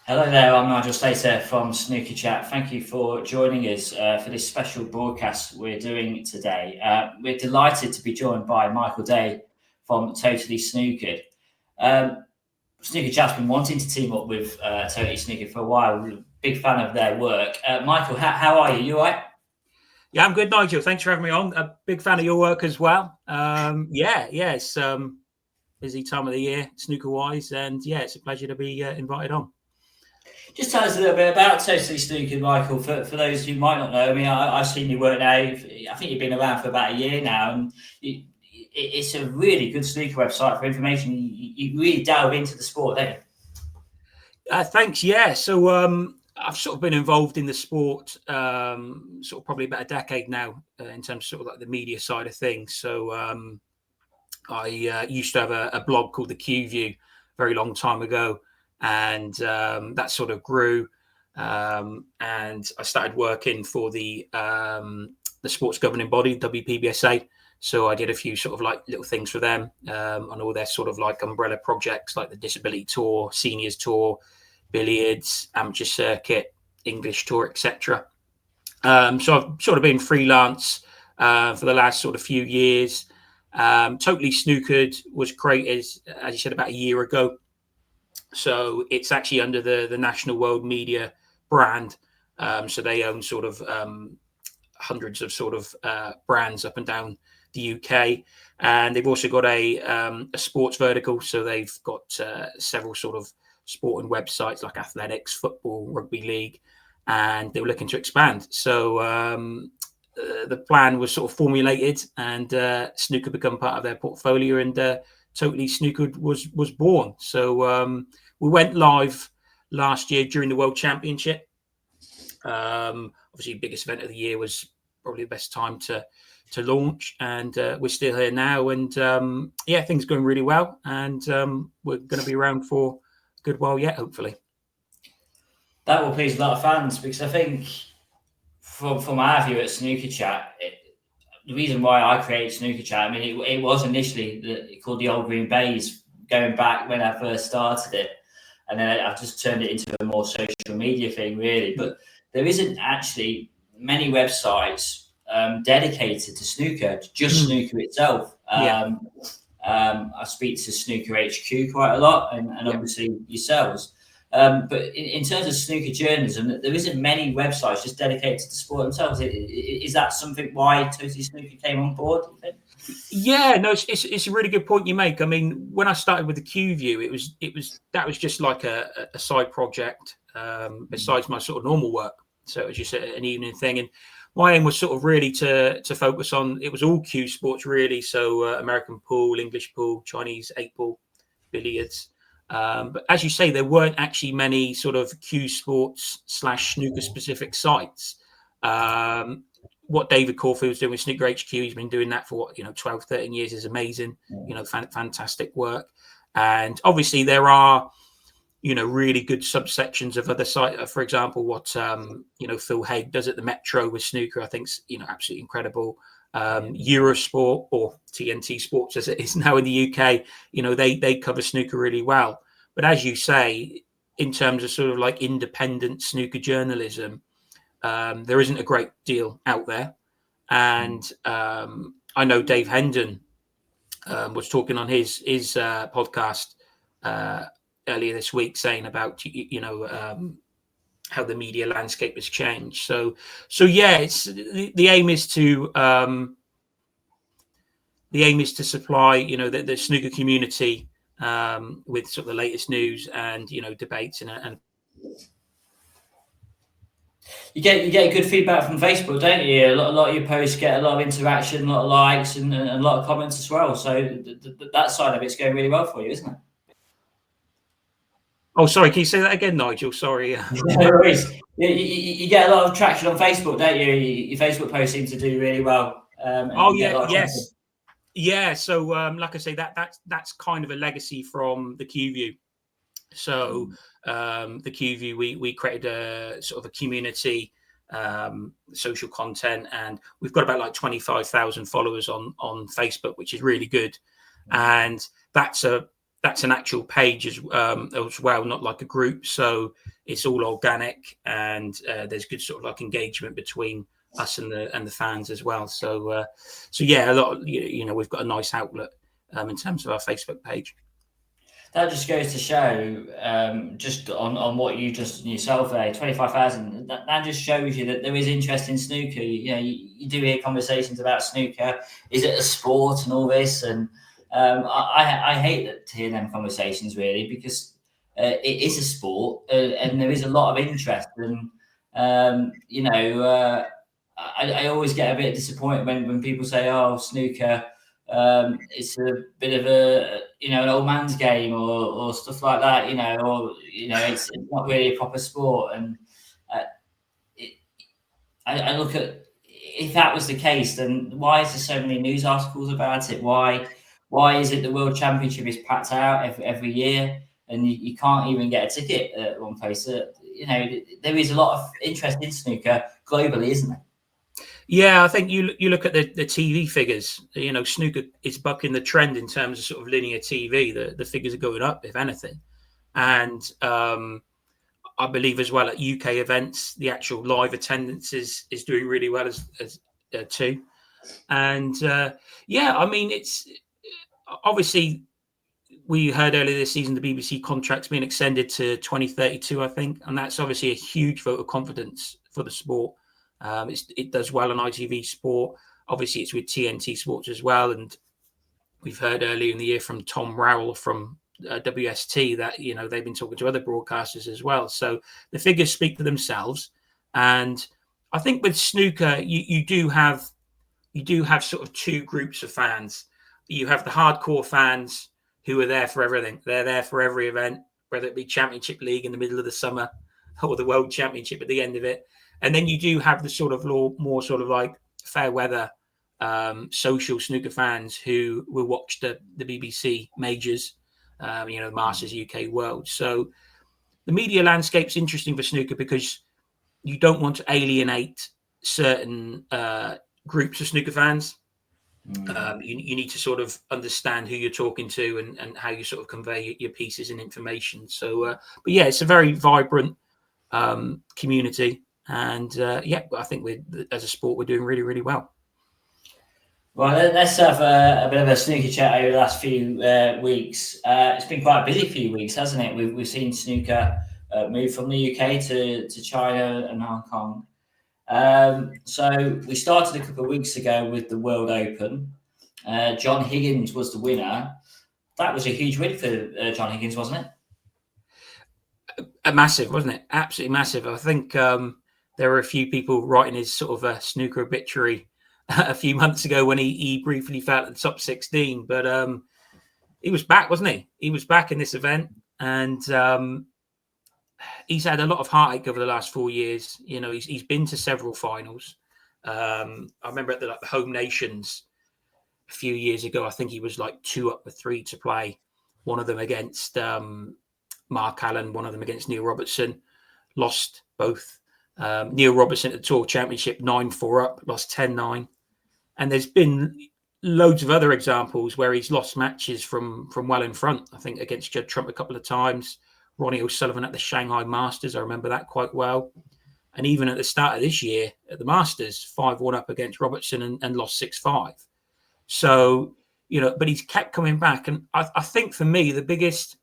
Hello there, I'm Nigel Slater from Snooker Chat. Thank you for joining us for this special broadcast we're doing today. We're delighted to be joined by Michael Day from Totally Snookered. Snooker Chat's been wanting to team up with Totally Snookered for a while. We're a big fan of their work. Michael, how are you? You all right? Yeah, I'm good, Nigel. Thanks for having me on. A big fan of your work as well. It's busy time of the year, snooker-wise, and it's a pleasure to be invited on. Just tell us a little bit about Totally Snookered, Michael, for those who might not know. I mean, I've seen your work now. I think you've been around for about a year now, and it's a really good snooker website for information. You really delve into the sport, don't you? Thanks. Yeah. So I've sort of been involved in the sport sort of probably about a decade now in terms of sort of like the media side of things. So I used to have a blog called The Q View a very long time ago. And that sort of grew, and I started working for the sports governing body, WPBSA. So I did a few sort of like little things for them on all their sort of like umbrella projects, like the Disability Tour, Seniors Tour, Billiards, Amateur Circuit, English Tour, etc. So I've sort of been freelance for the last sort of few years. Totally Snookered was created, as you said, about a year ago. So it's actually under the National World Media brand. So they own sort of hundreds of sort of brands up and down the UK. And they've also got a sports vertical. So they've got several sort of sporting websites like athletics, football, rugby league, and they were looking to expand. So the plan was sort of formulated, and snooker become part of their portfolio, and Totally Snookered was born. So we went live last year during the World Championship. Obviously, biggest event of the year was probably the best time to launch, and we're still here now. And things are going really well, and we're going to be around for a good while yet, hopefully. That will please a lot of fans, because I think from our view at Snooker Chat, the reason why I created Snooker Chat, I mean, it was initially called the Old Green Bays, going back when I first started it. And then I've just turned it into a more social media thing, really. But there isn't actually many websites dedicated to snooker, just snooker itself. I speak to Snooker HQ quite a lot, and obviously yourselves. But in terms of snooker journalism, there isn't many websites just dedicated to the sport themselves. Is that something why Totally Snooker came on board, do you think? Yeah, no, it's a really good point you make. I mean, when I started with the Q View, that was just like a side project besides my sort of normal work. So it was just an evening thing, and my aim was sort of really to focus on, it was all Q sports really. So American pool, English pool, Chinese 8-ball, billiards. But as you say, there weren't actually many sort of Q sports / snooker specific sites. What David Caulfield's doing with Snooker HQ, he's been doing that for 12, 13 years, is amazing. Fantastic work. And obviously there are, really good subsections of other sites. For example, what, Phil Haig does at the Metro with snooker, I think, absolutely incredible. Eurosport, or TNT Sports as it is now in the UK, they cover snooker really well. But as you say, in terms of sort of like independent snooker journalism, there isn't a great deal out there. And I know Dave Hendon was talking on his podcast earlier this week, saying about how the media landscape has changed. So it's the aim is to supply the snooker community with sort of the latest news and debates and You get good feedback from Facebook, don't you? A lot of your posts get a lot of interaction, a lot of likes, and a lot of comments as well. So that side of it's going really well for you, isn't it? Oh, sorry. Can you say that again, Nigel? Sorry. No worries. You get a lot of traction on Facebook, don't you? Your Facebook posts seem to do really well. Yes. Yeah. So, like I say, that's kind of a legacy from the Q View. So, the Q View, we created a sort of a community, social content, and we've got about like 25,000 followers on Facebook, which is really good. And that's an actual page as well, not like a group. So it's all organic, and there's good sort of like engagement between us and the fans as well. So yeah, a lot. We've got a nice outlet in terms of our Facebook page. That just goes to show, just on what you just yourself there, 25,000. That just shows you that there is interest in snooker. You do hear conversations about snooker. Is it a sport and all this? And I hate to hear them conversations really, because it is a sport, and there is a lot of interest. And I always get a bit disappointed when people say, "Oh, snooker." It's a bit of an old man's game or stuff like that, it's not really a proper sport. And I look at, if that was the case, then why is there so many news articles about it? Why is it the World Championship is packed out every year and you can't even get a ticket at one place? There is a lot of interest in snooker globally, isn't there? Yeah, I think you look at the TV figures. Snooker is bucking the trend in terms of sort of linear TV. The figures are going up, if anything. And I believe as well at UK events, the actual live attendance is doing really well as too. And it's obviously, we heard earlier this season the BBC contract's being extended to 2032, I think, and that's obviously a huge vote of confidence for the sport. It does well on ITV Sport. Obviously, it's with TNT Sports as well. And we've heard earlier in the year from Tom Rowell from WST that they've been talking to other broadcasters as well. So the figures speak for themselves. And I think with snooker, you do have sort of two groups of fans. You have the hardcore fans who are there for everything. They're there for every event, whether it be Championship League in the middle of the summer or the World Championship at the end of it. And then you do have the sort of more sort of like fair weather, social snooker fans who will watch the BBC majors, the Masters, UK World. So the media landscape's interesting for snooker because you don't want to alienate certain groups of snooker fans. You need to sort of understand who you're talking to and how you sort of convey your pieces and information. So, but yeah, it's a very vibrant community. And I think as a sport, we're doing really, really well. Well, let's have a bit of a snooker chat over the last few weeks. It's been quite a busy few weeks, hasn't it? We've seen snooker move from the UK to China and Hong Kong. So we started a couple of weeks ago with the World Open. John Higgins was the winner. That was a huge win for John Higgins, wasn't it? Massive, wasn't it? Absolutely massive. I think there were a few people writing his sort of snooker obituary a few months ago when he briefly fell at the top 16. But he was back, wasn't he? He was back in this event. And he's had a lot of heartache over the last 4 years. He's been to several finals. I remember at the Home Nations a few years ago, I think he was like 2 up with 3 to play. One of them against Mark Allen, one of them against Neil Robertson. Lost both. Neil Robertson at the Tour Championship, 9-4 up, lost 10-9. And there's been loads of other examples where he's lost matches from well in front. I think against Judd Trump a couple of times. Ronnie O'Sullivan at the Shanghai Masters, I remember that quite well. And even at the start of this year at the Masters, 5-1 up against Robertson and lost 6-5. So, but he's kept coming back. And I think for me, the biggest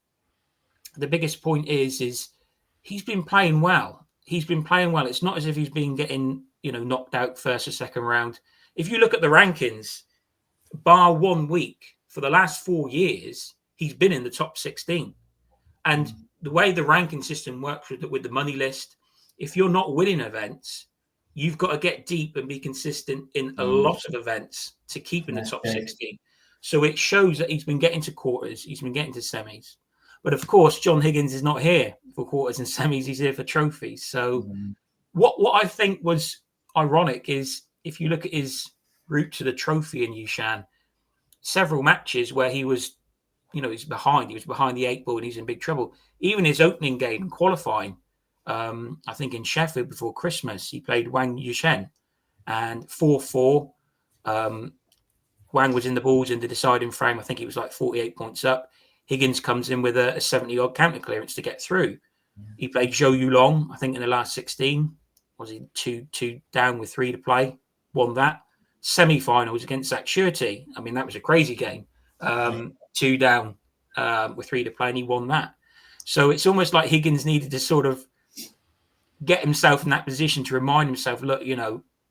point is he's been playing well. He's been playing well. It's not as if he's been getting, knocked out first or second round. If you look at the rankings, bar 1 week for the last 4 years, he's been in the top 16. And the way the ranking system works with the money list, if you're not winning events, you've got to get deep and be consistent in a lot of events to keep in the top 16. So it shows that he's been getting to quarters, he's been getting to semis. But of course, John Higgins is not here for quarters and semis. He's here for trophies. So what I think was ironic is if you look at his route to the trophy in Yushan, several matches where he was, he's behind. He was behind the 8 ball and he's in big trouble. Even his opening game qualifying, I think in Sheffield before Christmas, he played Wang Yushen and 4-4. Wang was in the balls in the deciding frame. I think he was like 48 points up. Higgins comes in with a 70-odd counter clearance to get through. He played Zhou Yulong, I think, in the last 16. Was he two down with 3 to play? Won that. Semi-finals against Zach Shirty. I mean, that was a crazy game. 2 down with 3 to play, and he won that. So it's almost like Higgins needed to sort of get himself in that position to remind himself, look,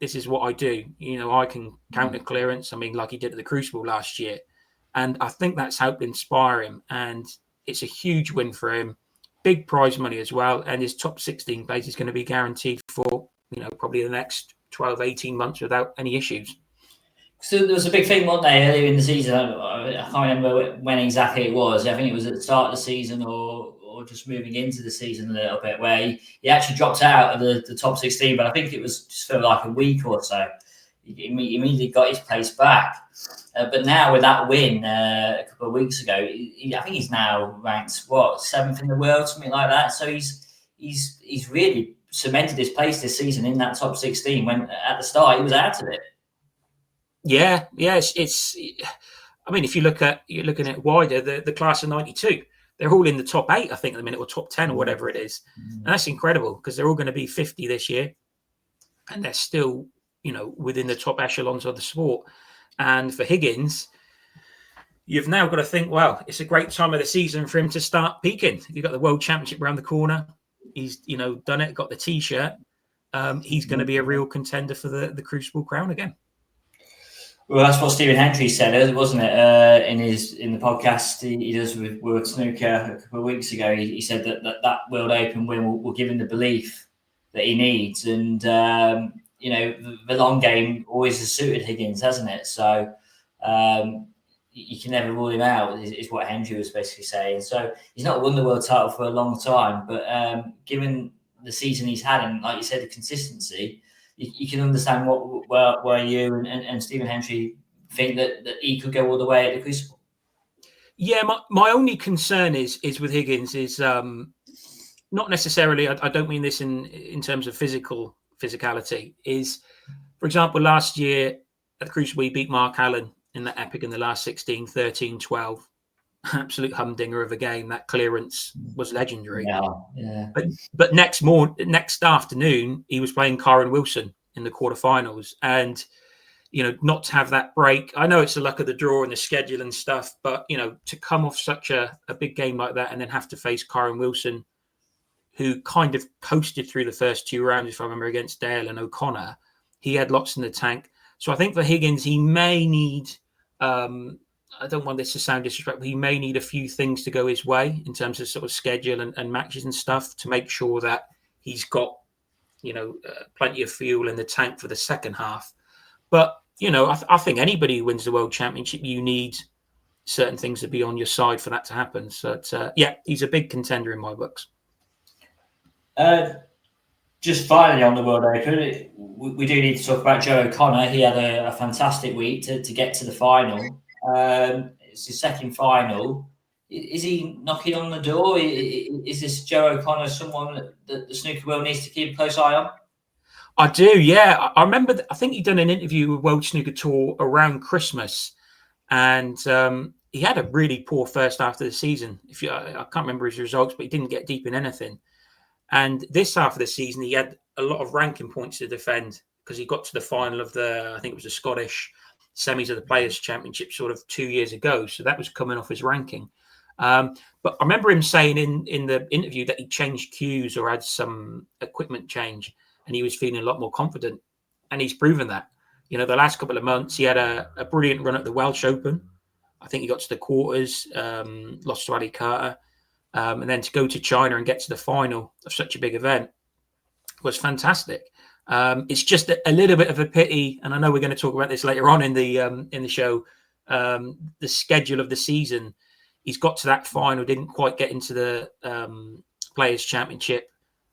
this is what I do. I can counter clearance. I mean, like he did at the Crucible last year. And I think that's helped inspire him. And it's a huge win for him. Big prize money as well. And his top 16 place is going to be guaranteed for, probably the next 12, 18 months without any issues. So there was a big thing, wasn't there, earlier in the season? I can't remember when exactly it was. I think it was at the start of the season or just moving into the season a little bit, where he actually dropped out of the top 16, but I think it was just for like a week or so. He immediately got his place back. But now with that win a couple of weeks ago, I think he's now ranked, 7th in the world, something like that. So he's really cemented his place this season in that top 16 when at the start he was out of it. Yeah. It's I mean, if you're looking at it wider, the class of 92, they're all in the top 8, I think, at the minute, or top 10 or whatever it is. And that's incredible because they're all going to be 50 this year. And they're still, within the top echelons of the sport. And for Higgins, you've now got to think, well, it's a great time of the season for him to start peaking. You've got the World Championship around the corner. He's, done it, got the T-shirt. He's going to be a real contender for the Crucible crown again. Well, that's what Stephen Hendry said, wasn't it? In the podcast he does with World Snooker a couple of weeks ago, he said that World Open win will give him the belief that he needs, and the long game always has suited Higgins, hasn't it? So you can never rule him out, is what Hendry was basically saying. So he's not won the world title for a long time, but given the season he's had, and like you said, the consistency, you can understand where you and Stephen Hendry think that he could go all the way at the Crucible. Yeah, my only concern is with Higgins is not necessarily. I don't mean this in terms of physicality. Is, for example, last year at the Crucible, he beat Mark Allen in that epic in the last 16, 13-12. Absolute humdinger of a game. That clearance was legendary. Yeah. But next afternoon, he was playing Kyron Wilson in the quarterfinals, and not to have that break. I know it's the luck of the draw and the schedule and stuff, but to come off such a big game like that and then have to face Kyron Wilson, who kind of coasted through the first 2 rounds, if I remember, against Dale and O'Connor. He had lots in the tank. So I think for Higgins, he may need. I don't want this to sound disrespectful. He may need a few things to go his way in terms of sort of schedule and matches and stuff to make sure that he's got, plenty of fuel in the tank for the second half. But, I think anybody who wins the World Championship, you need certain things to be on your side for that to happen. So, he's a big contender in my books. Just finally on the World Open, we do need to talk about Joe O'Connor. He had a fantastic week to get to the final. It's his second final. Is he knocking on the door? Is this Joe O'Connor someone that the snooker world needs to keep a close eye on? I do, yeah. I remember, I think he'd done an interview with World Snooker Tour around Christmas, and he had a really poor first half of the season. I can't remember his results, but he didn't get deep in anything. And this half of the season, he had a lot of ranking points to defend because he got to the final of I think it was the Scottish semis of the Players' Championship sort of 2 years ago. So that was coming off his ranking. But I remember him saying in the interview that he changed cues or had some equipment change, and he was feeling a lot more confident. And he's proven that. The last couple of months, he had a brilliant run at the Welsh Open. I think he got to the quarters, lost to Ali Carter. And then to go to China and get to the final of such a big event was fantastic. It's just a little bit of a pity, and I know we're going to talk about this later on in the show. The schedule of the season, he's got to that final, didn't quite get into the Players' Championship.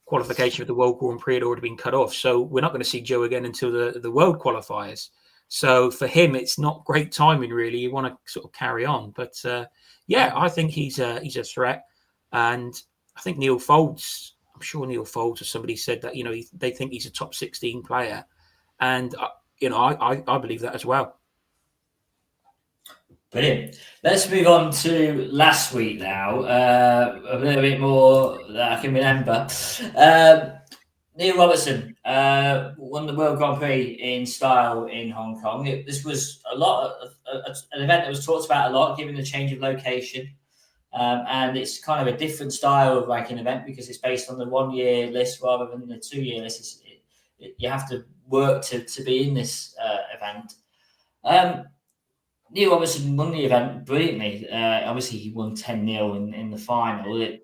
Qualification of the World Grand Prix had already been cut off, so we're not going to see Joe again until the World qualifiers. So for him, it's not great timing, really. You want to sort of carry on, but I think he's a threat. And I think Neil Folds, I'm sure Neil Folds or somebody said that, they think he's a top 16 player. And, I believe that as well. Brilliant. Let's move on to last week now. A little bit more that I can remember. Neil Robertson won the World Grand Prix in style in Hong Kong. This was an event that was talked about a lot, given the change of location. And it's kind of a different style of ranking event because it's based on the 1 year list rather than the 2 year list. You have to work to be in this event. Neil Robertson won the event brilliantly. Obviously, he won 10-0 in the final.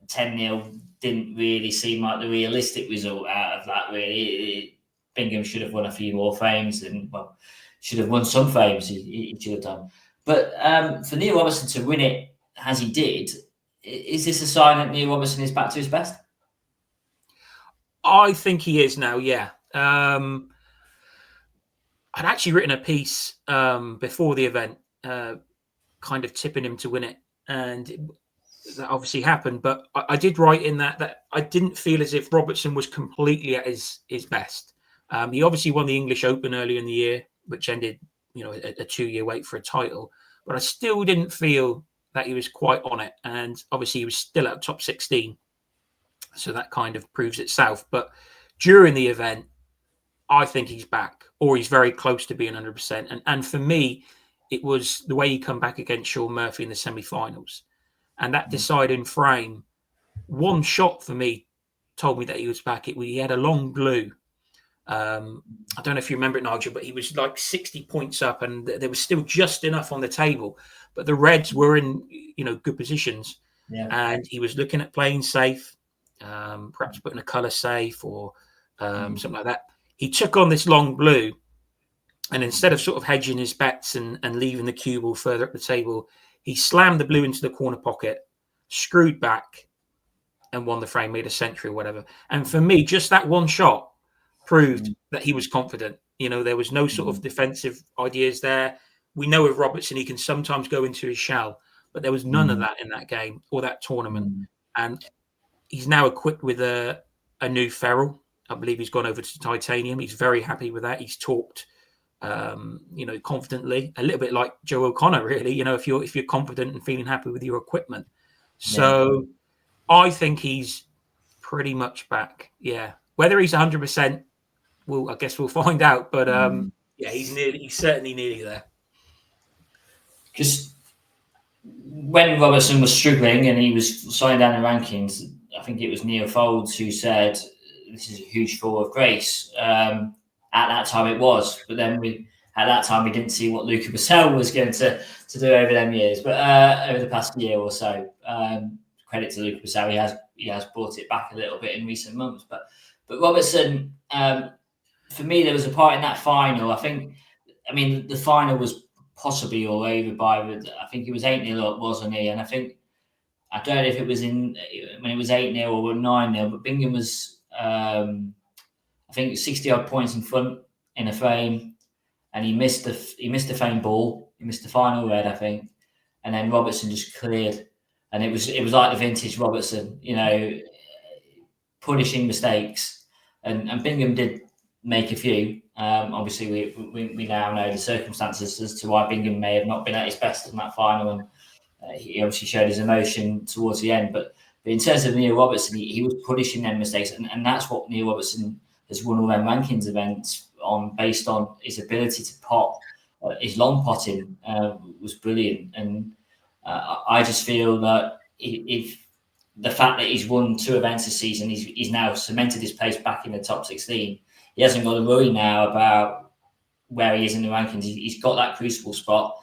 10-0 didn't really seem like the realistic result out of that, really. Bingham should have won a few more frames and, well, should have won some frames he should have done. But for Neil Robertson to win it as he did, is this a sign that Neil Robertson is back to his best? I think he is now, yeah. I'd actually written a piece before the event, kind of tipping him to win it. And that obviously happened. But I did write in that I didn't feel as if Robertson was completely at his best. He obviously won the English Open earlier in the year, which ended, a 2-year wait for a title. But I still didn't feel that he was quite on it. And obviously he was still at top 16. So that kind of proves itself. But during the event, I think he's back, or he's very close to being 100%. And for me, it was the way he come back against Sean Murphy in the semi-finals. And that deciding frame, one shot for me told me that he was back. He had a long blue. I don't know if you remember it, Nigel, but he was like 60 points up and there was still just enough on the table. But the Reds were in, good positions. Yeah. And he was looking at playing safe, perhaps putting a colour safe or something like that. He took on this long blue, and instead of sort of hedging his bets and leaving the cue ball further up the table, he slammed the blue into the corner pocket, screwed back, and won the frame, made a century or whatever. And for me, just that one shot proved that he was confident. There was no sort of defensive ideas there. We know with Robertson, he can sometimes go into his shell, but there was none of that in that game or that tournament. And he's now equipped with a new ferrule. I believe he's gone over to titanium. He's very happy with that. He's talked, confidently, a little bit like Joe O'Connor, really. If you're confident and feeling happy with your equipment. So I think he's pretty much back. Yeah, whether he's 100%, I guess we'll find out. But he's certainly nearly there. Because when Robertson was struggling and he was slowing down the rankings, I think it was Neil Folds who said, this is a huge fall of grace. At that time it was, but then at that time we didn't see what Luca Brissell was going to do over them years. But over the past year or so, credit to Luca Brissell, he has brought it back a little bit in recent months. But Robertson, for me, there was a part in that final. The final was possibly all over by, I think it was 8-0 up, wasn't he? And I don't know if it was when it was 8-0 or 9-0, but Bingham was, I think 60 odd points in front in a frame, and he missed the frame ball. He missed the final red, I think, and then Robertson just cleared, and it was like the vintage Robertson, punishing mistakes, and Bingham did make a few. Obviously, we now know the circumstances as to why Bingham may have not been at his best in that final, and he obviously showed his emotion towards the end. But in terms of Neil Robertson, he was punishing them mistakes, and that's what Neil Robertson has won all them rankings events on, based on his ability to pot. His long potting was brilliant, and I just feel that if the fact that he's won 2 events this season, he's now cemented his place back in the top 16. He hasn't got to worry now about where he is in the rankings. He's got that Crucible spot.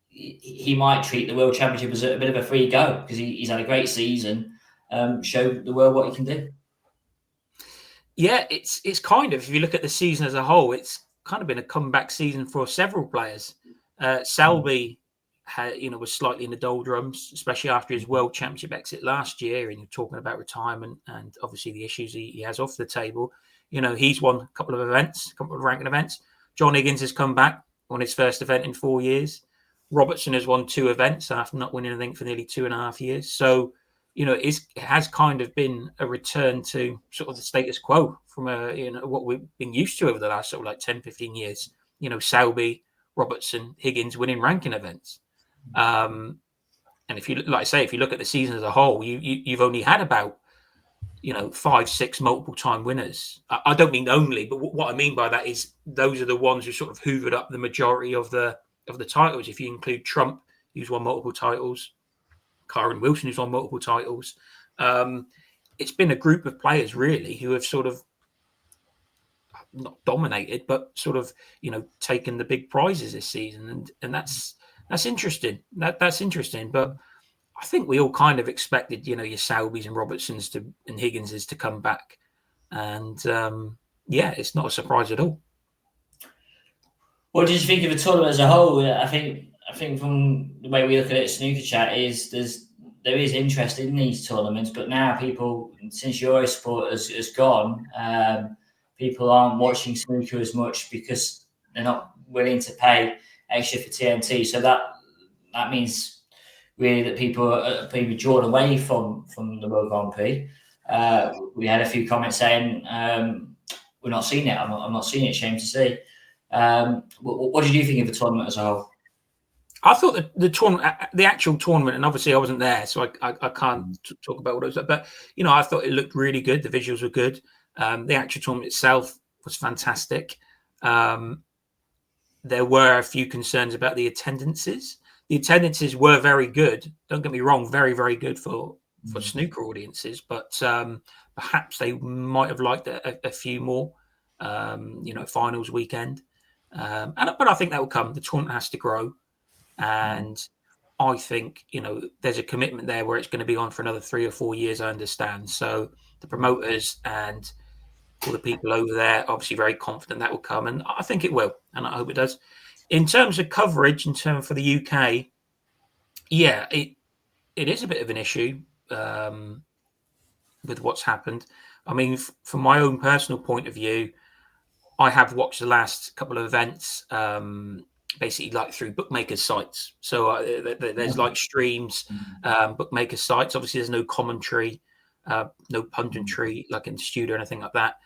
He might treat the World Championship as a bit of a free go because he's had a great season. Show the world what he can do. Yeah, it's kind of, if you look at the season as a whole, it's kind of been a comeback season for several players. Selby was slightly in the doldrums, especially after his World Championship exit last year, and you're talking about retirement and obviously the issues he has off the table. He's won a couple of ranking events. John Higgins has come back on his first event in 4 years. Robertson has won 2 events after not winning anything for nearly 2.5 years. So, it has kind of been a return to sort of the status quo from what we've been used to over the last sort of like 10, 15 years. Selby Robertson, Higgins winning ranking events. And if you look at the season as a whole, you've only had about 5, 6 multiple time winners. I don't mean only, but what I mean by that is those are the ones who sort of hoovered up the majority of the titles. If you include Trump, who's won multiple titles, Kyron Wilson, who's won multiple titles, it's been a group of players really who have sort of not dominated, but sort of taken the big prizes this season, and that's interesting. That's interesting, but I think we all kind of expected, your Soubys and Robertsons and Higginses to come back. And it's not a surprise at all. What did you think of the tournament as a whole? I think from the way we look at it, Snooker Chat there is interest in these tournaments, but now people, since Eurosport has gone, people aren't watching snooker as much because they're not willing to pay extra for TNT. So that means really that people are being drawn away from the World Grand Prix. We had a few comments saying we're not seeing it. I'm not seeing it. Shame to see. What did you think of the tournament as a whole? I thought that the actual tournament, and obviously I wasn't there, so I can't talk about what it was. But I thought it looked really good. The visuals were good. The actual tournament itself was fantastic. There were a few concerns about the attendances. The attendances were very good. Don't get me wrong, very, very good for snooker audiences. But perhaps they might have liked a few more. Finals weekend. But I think that will come. The tournament has to grow, and I think there's a commitment there where it's going to be on for another 3 or 4 years. I understand. So the promoters and all the people over there obviously very confident that will come, and I think it will, and I hope it does. In terms of coverage, for the UK, it is a bit of an issue with what's happened. I mean, from my own personal point of view, I have watched the last couple of events, basically like through bookmakers' sites. So there's like streams, bookmakers' sites. Obviously, there's no commentary, no punditry like in the studio or anything like that.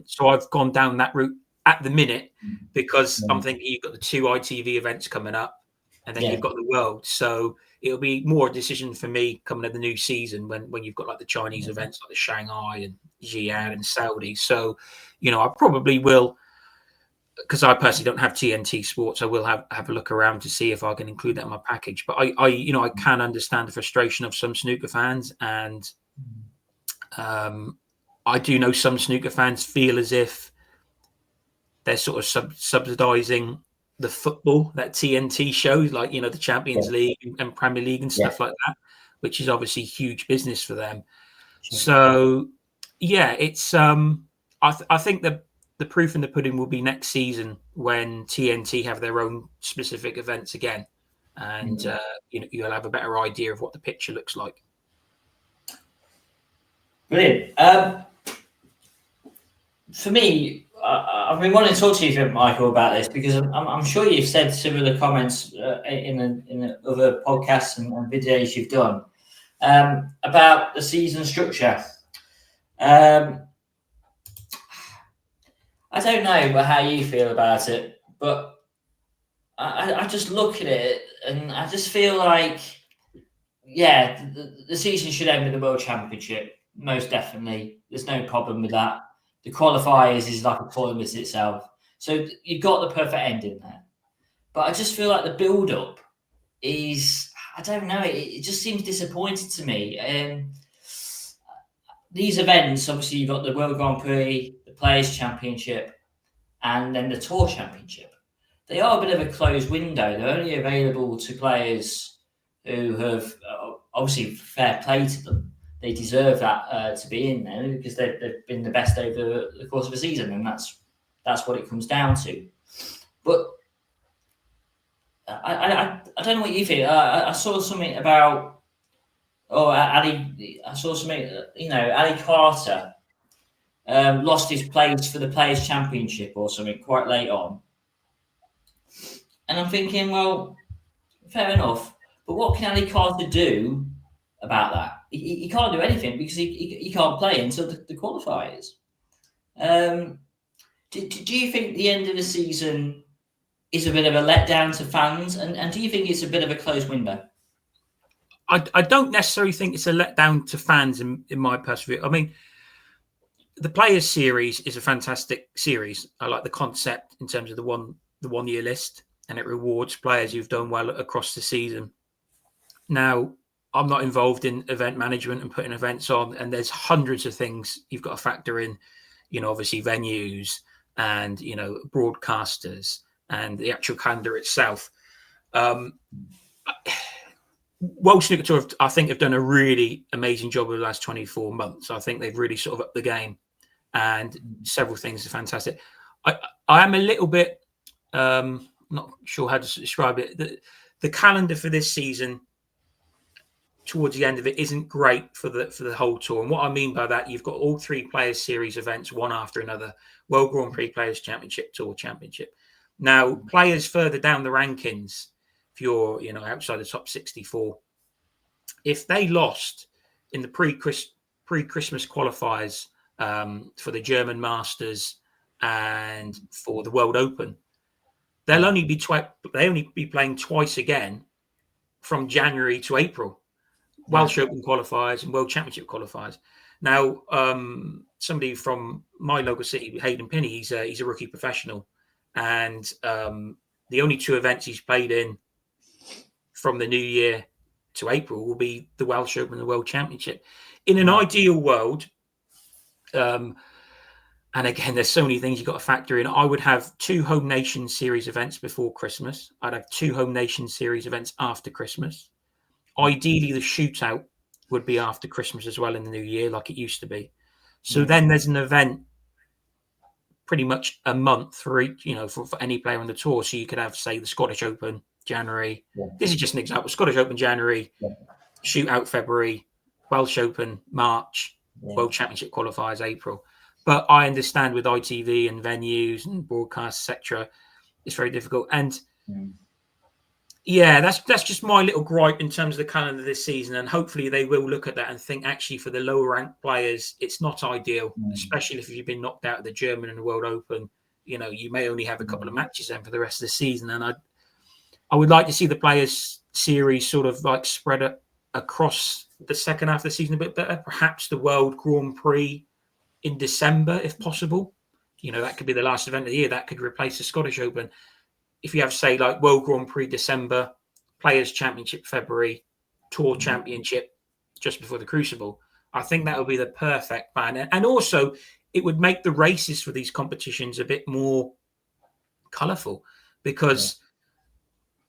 So I've gone down that route at the minute because I'm thinking you've got the 2 ITV events coming up, and then you've got the World. So it'll be more a decision for me coming to the new season when you've got like the Chinese events like the Shanghai and Xi'an and Saudi. So, I probably will, because I personally don't have TNT Sports, I will have a look around to see if I can include that in my package. But I can understand the frustration of some snooker fans, and I do know some snooker fans feel as if they're sort of subsidizing the football that TNT shows, like, the Champions League and Premier League and stuff like that, which is obviously huge business for them. Sure. So, it's I think the proof in the pudding will be next season when TNT have their own specific events again, and you'll have a better idea of what the picture looks like. Brilliant. For me, I've been wanting to talk to you, Michael, about this because I'm sure you've said similar comments in other podcasts and videos you've done about the season structure. I don't know how you feel about it, but I just look at it and I just feel like, the season should end with the World Championship, most definitely. There's no problem with that. The qualifiers is like a tournament itself. So you've got the perfect ending there. But I just feel like the build-up is, I don't know, it just seems disappointing to me. These events, obviously you've got the World Grand Prix, the Players' Championship, and then the Tour Championship. They are a bit of a closed window. They're only available to players who have, obviously, fair play to them. They deserve that to be in there because they've been the best over the course of a season, and that's what it comes down to. But I don't know what you think. I saw something about Ali. I saw something. Ali Carter lost his place for the Players' Championship or something quite late on, and I'm thinking, well, fair enough. But what can Ali Carter do about that? He can't do anything because he can't play until the qualifiers. Do you think the end of the season is a bit of a letdown to fans, and do you think it's a bit of a closed window? I don't necessarily think it's a letdown to fans in my personal view. I mean, the Players Series is a fantastic series. I like the concept in terms of the 1 year list, and it rewards players who've done well across the season. Now, I'm not involved in event management and putting events on, and there's hundreds of things you've got to factor in. Obviously venues and broadcasters and the actual calendar itself. World Snooker Tour, I think, have done a really amazing job over the last 24 months. I think they've really sort of upped the game, and several things are fantastic. I am a little bit not sure how to describe it. The calendar for this season, towards the end of it, isn't great for the whole tour. And what I mean by that, you've got all 3 Players Series events, one after another: World Grand Prix, Players Championship, Tour Championship. Now, players further down the rankings, if you're outside the top 64, if they lost in the pre-Christmas qualifiers for the German Masters and for the World Open, they'll only be playing twice again from January to April. Welsh Open qualifiers and World Championship qualifiers. Now, somebody from my local city, Hayden Pinney, he's a rookie professional, and the only 2 events he's played in from the new year to April will be the Welsh Open and the World Championship. In an ideal world, and again, there's so many things you've got to factor in. I would have 2 Home Nation Series events before Christmas. I'd have 2 Home Nation Series events after Christmas. Ideally, the shootout would be after Christmas as well in the new year, like it used to be. So then there's an event pretty much a month for each, for any player on the tour. So you could have, say, the Scottish Open January. Yeah. This is just an example. Scottish Open January, shootout February, Welsh Open March, World Championship qualifiers April. But I understand with ITV and venues and broadcasts, etc., it's very difficult. And that's just my little gripe in terms of the calendar this season. And hopefully they will look at that and think, actually, for the lower ranked players, it's not ideal, especially if you've been knocked out of the German and the World Open. You may only have a couple of matches then for the rest of the season. And I would like to see the Players Series sort of like spread across the second half of the season a bit better. Perhaps the World Grand Prix in December, if possible. That could be the last event of the year. That could replace the Scottish Open. If you have, say, like World Grand Prix December, Players Championship February, Tour Championship just before the Crucible, I think that would be the perfect plan. And also, it would make the races for these competitions a bit more colourful, because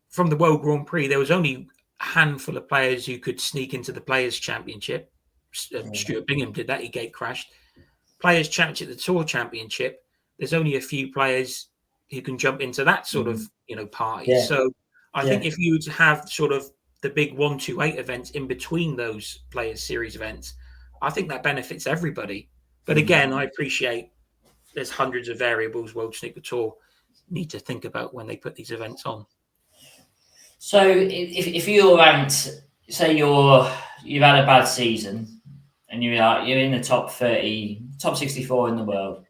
from the World Grand Prix, there was only a handful of players who could sneak into the Players Championship. Stuart Bingham did that. He gate crashed. Players Championship, the Tour Championship, there's only a few players who can jump into that sort of, party. Yeah. So I think if you would have sort of the big 1, 2, 8 events in between those Players Series events, I think that benefits everybody. But again, I appreciate there's hundreds of variables World Snooker Tour need to think about when they put these events on. So if you're ranked, say you've had a bad season and you're in the top 30, top 64 in the world,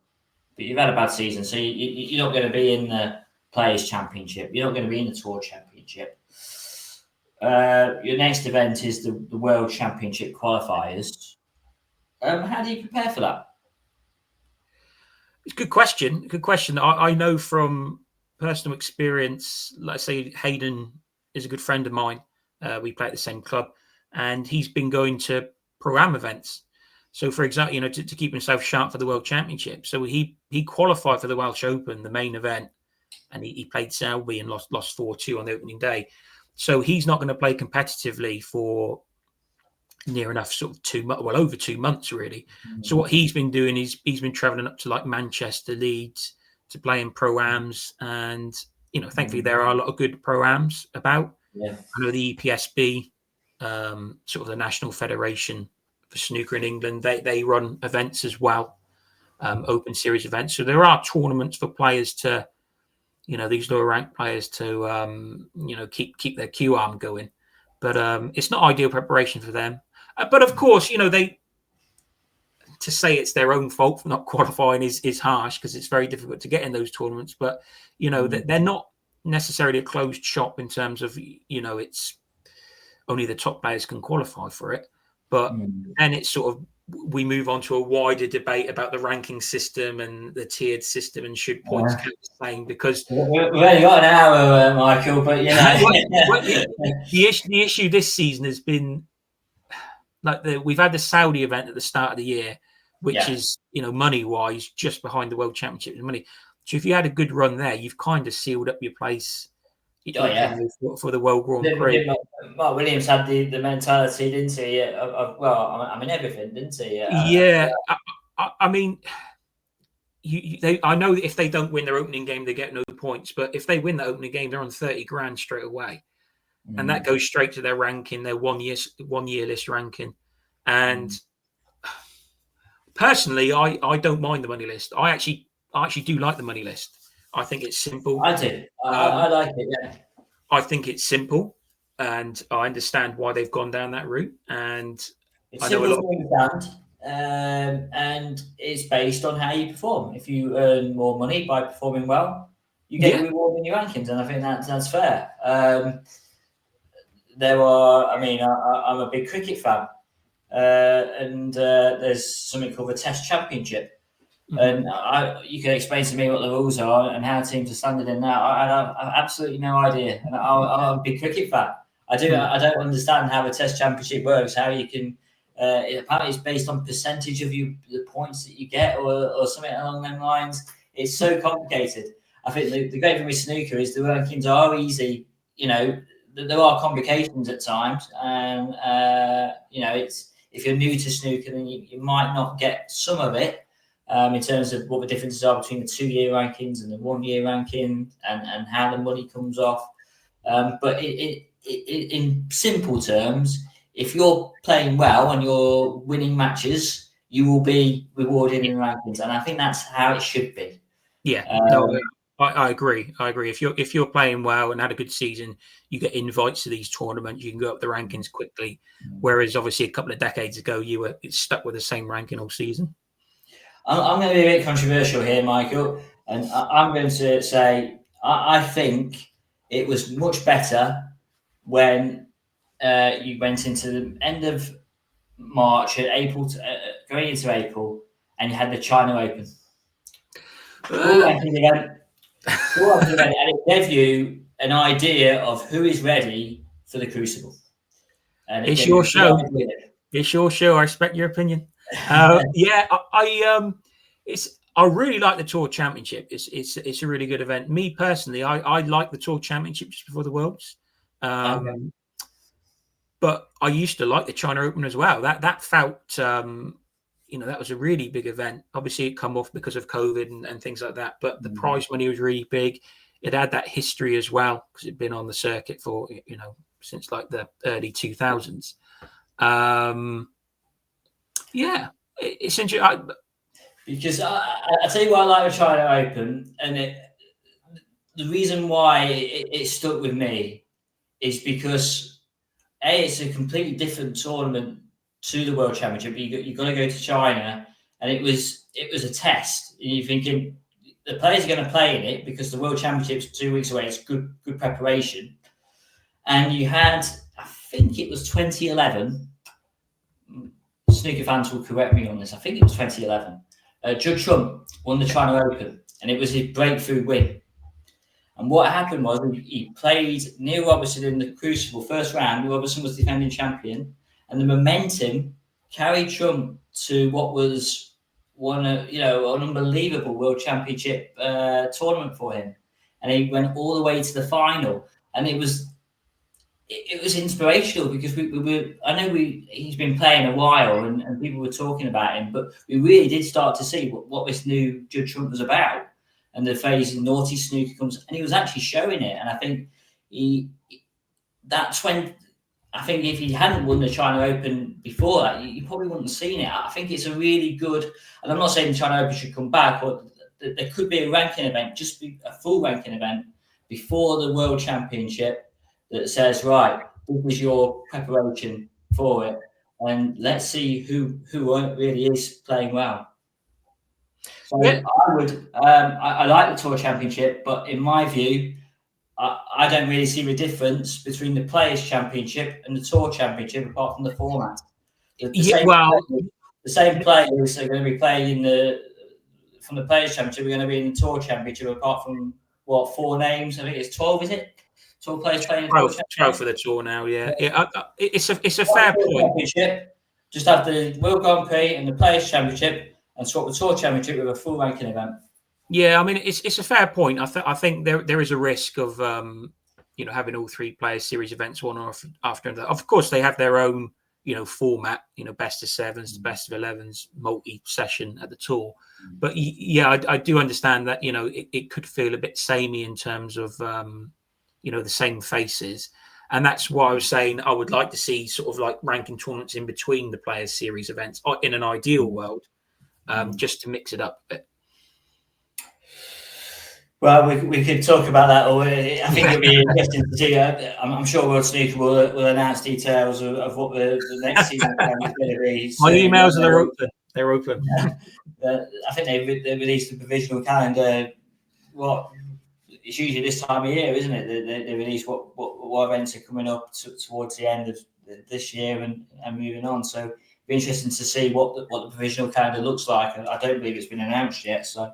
but you've had a bad season, so you're not going to be in the Players Championship. You're not going to be in the Tour Championship. Your next event is the World Championship qualifiers. How do you prepare for that? It's a good question. Good question. I know from personal experience, let's say Hayden is a good friend of mine. We play at the same club, and he's been going to Pro-Am events. So, for example, to keep himself sharp for the World Championship. So he qualified for the Welsh Open, the main event, and he played Selby and lost 4-2 on the opening day. So he's not going to play competitively for near enough sort of over 2 months, really. So what he's been doing is he's been traveling up to like Manchester, Leeds to play in Pro-Ams. And, thankfully there are a lot of good Pro-Ams about. Yeah. I know the EPSB, sort of the National Federation for Snooker in England, they run events as well, open series events. So there are tournaments for players to, these lower ranked players to, keep their Q arm going. But it's not ideal preparation for them. But of course, to say it's their own fault for not qualifying is harsh, because it's very difficult to get in those tournaments. But, they're not necessarily a closed shop in terms of, it's only the top players can qualify for it. But then it's sort of, we move on to a wider debate about the ranking system and the tiered system and should points count the same, because we've only got an hour, Michael, but the issue this season has been like we've had the Saudi event at the start of the year, which is, money wise, just behind the World Championship in money. So if you had a good run there, you've kind of sealed up your place for the World Grand Prix. Mark Williams had the mentality, didn't he? Everything, didn't he? I mean, I know that if they don't win their opening game, they get no points. But if they win that opening game, they're on 30 grand straight away, and that goes straight to their ranking, their 1 year list ranking. And personally, I don't mind the money list. I actually do like the money list. I think it's simple. I do. I like it. Yeah. I think it's simple, and I understand why they've gone down that route. And it's simple to understand, and it's based on how you perform. If you earn more money by performing well, you get reward in your rankings, and I think that's fair. I'm a big cricket fan, and there's something called the Test Championship. And you can explain to me what the rules are and how teams are standing in that. I have absolutely no idea. And I'm a big cricket fan. I don't understand how the Test Championship works. How you can apparently it's based on percentage of the points that you get, or something along those lines. It's so complicated. I think the great thing with snooker is the rankings are easy. There are complications at times, and it's if you're new to snooker, then you might not get some of it. In terms of what the differences are between the 2-year rankings and the 1-year ranking, and how the money comes off. But in simple terms, if you're playing well and you're winning matches, you will be rewarded in rankings, and I think that's how it should be. Yeah, I agree. If you're playing well and had a good season, you get invites to these tournaments. You can go up the rankings quickly. Whereas obviously a couple of decades ago, you were stuck with the same ranking all season. I'm going to be a bit controversial here, Michael, and I'm going to say I think it was much better when you went into the end of March, April, going into April, and you had the China Open. And it gave you an idea of who is ready for the Crucible. And it's your show. It's your show. I respect your opinion. I really like the Tour Championship. It's a really good event. Me personally, I like the Tour Championship just before the Worlds, but I used to like the China Open as well. That felt, that was a really big event. Obviously, it come off because of COVID and things like that. But the prize money was really big. It had that history as well because it'd been on the circuit for since like the early 2000s. It's interesting. Because I tell you why I like the China Open, and the reason why it stuck with me is because it's a completely different tournament to the World Championship. You got to go to China, and it was a test. And you're thinking the players are going to play in it because the World Championship's 2 weeks away. It's good preparation, and you had, I think it was 2011. Snooker fans will correct me on this. I think it was 2011. Judd Trump won the China Open, and it was his breakthrough win. And what happened was he played Neil Robertson in the Crucible first round. Robertson was defending champion, and the momentum carried Trump to what was an unbelievable World Championship tournament for him. And he went all the way to the final, and it was inspirational because he's been playing a while and people were talking about him, but we really did start to see what this new Judd Trump was about, and the phase in naughty snooker comes, and he was actually showing it. And I think if he hadn't won the China Open before that, you probably wouldn't have seen it. I think it's a really good, and I'm not saying the China Open should come back, or there could be a ranking event, just be a full ranking event before the World Championship, that says, right, this is your preparation for it, and let's see who really is playing well. So I like the Tour Championship, but in my view, I don't really see the difference between the Players' Championship and the Tour Championship, apart from the format. The same players are going to be playing from the Players' Championship. We're going to be in the Tour Championship, apart from 4 names. I think it's 12, is it? 12 players playing in the Tour Championship. 12 for the Tour now. Yeah. It's a fair point. Just have the World Grand Prix and the Players' Championship, and swap the Tour Championship with a full ranking event. Yeah, I mean, it's a fair point. I think there is a risk of having all 3 Players Series events one after another. Of course, they have their own format. Best of 7s, best of 11s, multi-session at the Tour. But yeah, I do understand that it could feel a bit samey in terms of the same faces, and that's why I was saying I would like to see sort of like ranking tournaments in between the Players Series events in an ideal world, just to mix it up a bit. Well, we could talk about that. Or I think it'll be interesting to see. I'm sure World Snooker will announce details of what the next season is going to be. My emails are open. They're open. I think they released the provisional calendar. It's usually this time of year, isn't it? They release what events are coming up towards the end of this year and moving on. So it'll be interesting to see what the provisional calendar looks like. I don't believe it's been announced yet. So.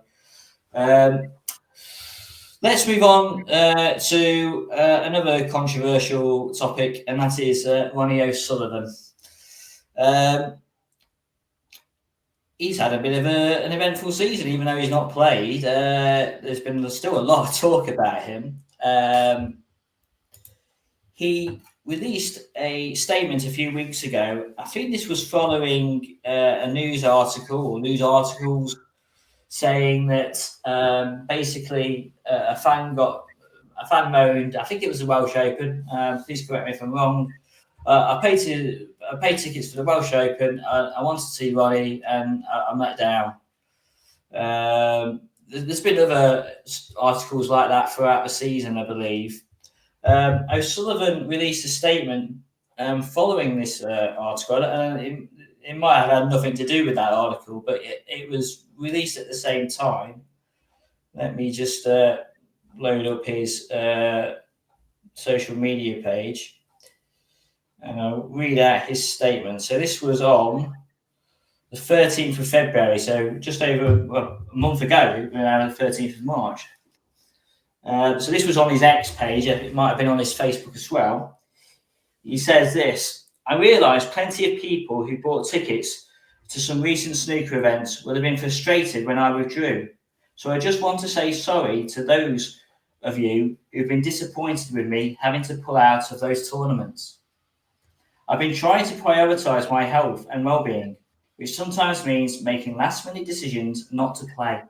Let's move on to another controversial topic, and that is Ronnie O'Sullivan. He's had a bit of an eventful season, even though he's not played. There's been still a lot of talk about him. He released a statement a few weeks ago. I think this was following a news article or news articles saying that basically a fan moaned. I think it was the Welsh Open. Please correct me if I'm wrong. I paid tickets for the Welsh Open. I wanted to see Ronnie, and I'm let down. There's been other articles like that throughout the season, I believe. O'Sullivan released a statement following this article, and it might have had nothing to do with that article, but it was released at the same time. Let me just load up his social media page, and I'll read out his statement. So this was on the 13th of February, so just over a month ago, around the 13th of March. So this was on his X page. It might have been on his Facebook as well. He says this: I realise plenty of people who bought tickets to some recent snooker events will have been frustrated when I withdrew. So I just want to say sorry to those of you who've been disappointed with me having to pull out of those tournaments. I've been trying to prioritise my health and well-being, which sometimes means making last-minute decisions not to play.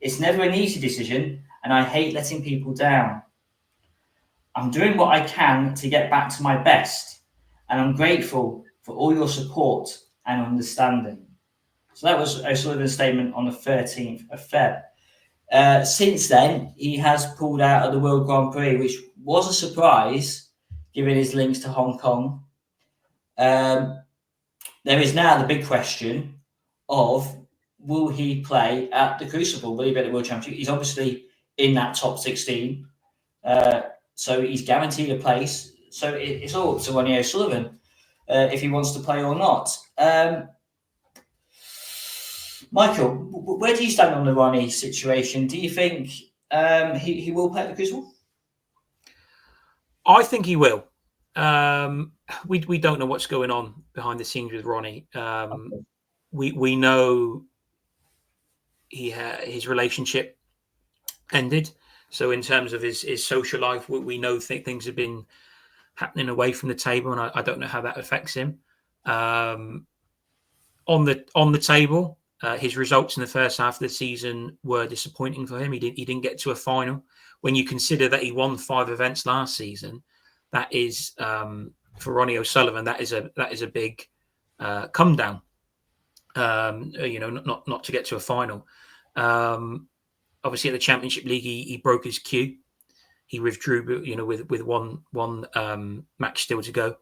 It's never an easy decision, and I hate letting people down. I'm doing what I can to get back to my best, and I'm grateful for all your support and understanding. So that was O'Sullivan's statement on the 13th of Feb. Since then, he has pulled out of the World Grand Prix, which was a surprise, given his links to Hong Kong. There is now the big question of, will he play at the Crucible? Will he be at the World Championship? He's obviously in that top 16. So he's guaranteed a place. So it's all up to Ronnie O'Sullivan if he wants to play or not. Michael, where do you stand on the Ronnie situation? Do you think he will play at the Crucible? I think he will. We don't know what's going on behind the scenes with Ronnie. We know his relationship ended. So in terms of his social life, we know things have been happening away from the table, and I don't know how that affects him. On the table, his results in the first half of the season were disappointing for him. He didn't get to a final. When you consider that he won 5 events last season, that is for Ronnie O'Sullivan. That is a big come down. Not to get to a final. Obviously, at the Championship League, he broke his queue. He withdrew, with one match still to go.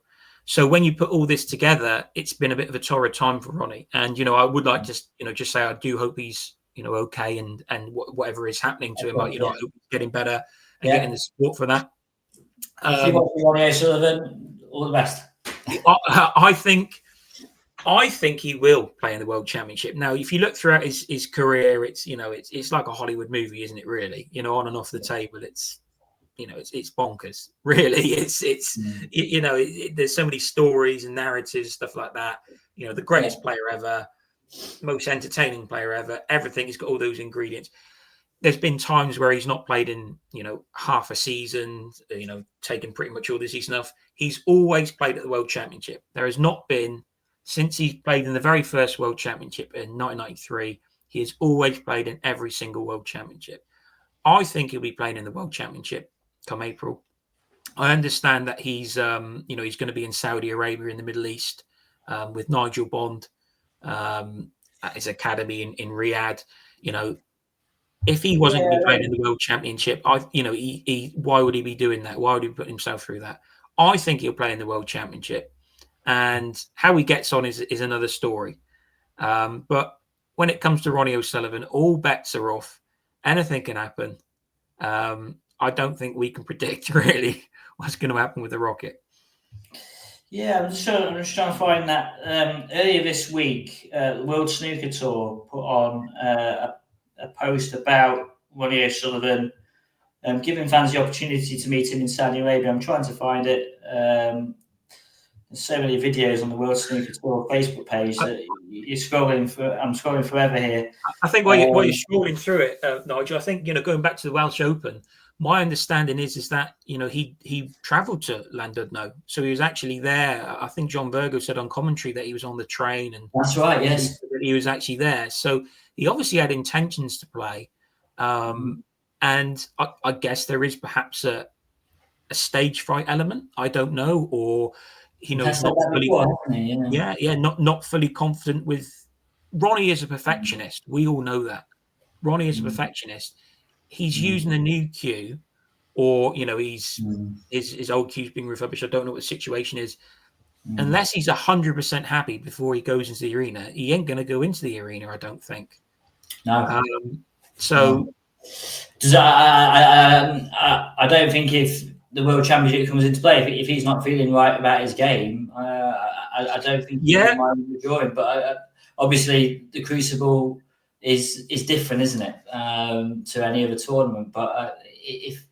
So when you put all this together, it's been a bit of a torrid time for Ronnie. And I would like to, just say I do hope he's, okay, and whatever is happening to him, I hope he's getting better and getting the support for that. If you want Ronnie O'Sullivan, all the best. I think he will play in the World Championship. Now, if you look throughout his career, it's like a Hollywood movie, isn't it? Really, on and off the table, it's bonkers. Really, there's so many stories and narratives, stuff like that. The greatest player ever, most entertaining player ever. Everything. He's got all those ingredients. There's been times where he's not played in, half a season, taken pretty much all the season off. He's always played at the World Championship. There has not been, since he played in the very first World Championship in 1993, he has always played in every single World Championship. I think he'll be playing in the World Championship come April. I understand that he's going to be in Saudi Arabia in the Middle East with Nigel Bond at his academy in Riyadh. If he wasn't going to be playing in the World Championship, why would he be doing that? Why would he put himself through that? I think he'll play in the World Championship, and how he gets on is another story. But when it comes to Ronnie O'Sullivan, all bets are off. Anything can happen. I don't think we can predict really what's going to happen with the Rocket. Yeah, I'm just trying to find that. Earlier this week, the World Snooker Tour put on a post about Ronnie O'Sullivan, giving fans the opportunity to meet him in Saudi Arabia. I'm trying to find it. There's so many videos on the World Snooker Tour Facebook page that I'm scrolling forever here. I think while you're scrolling through it, Nigel, I think going back to the Welsh Open, my understanding is that he travelled to Llandudno, so he was actually there. I think John Virgo said on commentary that he was on the train, and that's right. Yes, he was actually there. So he obviously had intentions to play, and I guess there is perhaps a stage fright element. I don't know, or not fully, not fully confident with. Ronnie is a perfectionist. We all know that. Ronnie is a perfectionist. He's using a new cue, or his old cue's being refurbished. I don't know what the situation is. Unless he's 100% happy before he goes into the arena, he ain't going to go into the arena, I don't think. No. I don't think if the World Championship comes into play, if he's not feeling right about his game, I don't think he might withdraw him. But obviously, the Crucible is different, isn't it, to any other tournament? But it'd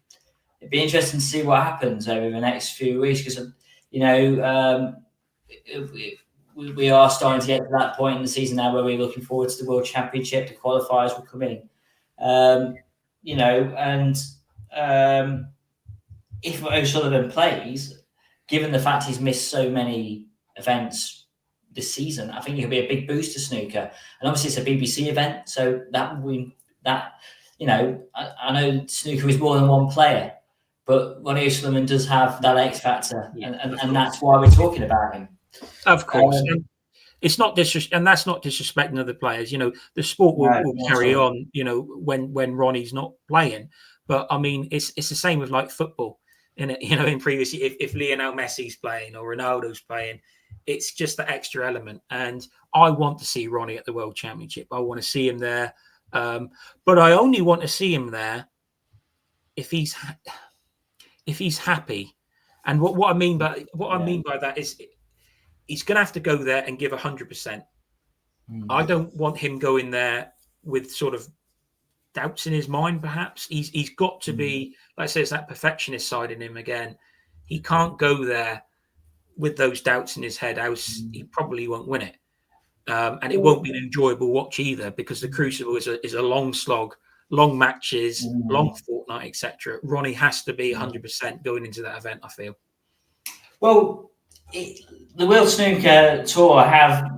be interesting to see what happens over the next few weeks, because we are starting to get to that point in the season now where we're looking forward to the World Championship. The qualifiers will come in, if O'Sullivan plays, given the fact he's missed so many events this season, I think it could be a big boost to snooker. And obviously it's a BBC event, so I know snooker is more than one player, but Ronnie O'Sullivan does have that X factor, and that's why we're talking about him. Of course. It's not and that's not disrespecting other players. The sport will carry on, when Ronnie's not playing. But I mean, it's the same with like football. In previous, if Lionel Messi's playing or Ronaldo's playing, it's just the extra element. And I want to see Ronnie at the World Championship. I want to see him there. But I only want to see him there if he's happy. And what I mean by that is he's going to have to go there and give 100%. I don't want him going there with sort of doubts in his mind, perhaps. He's got to be, like I say, it's that perfectionist side in him again. He can't go there with those doubts in his head, else he probably won't win it. And it won't be an enjoyable watch either, because the Crucible is a long slog, long matches, long fortnight, etc. Ronnie has to be 100% going into that event, I feel. Well, the World Snooker Tour have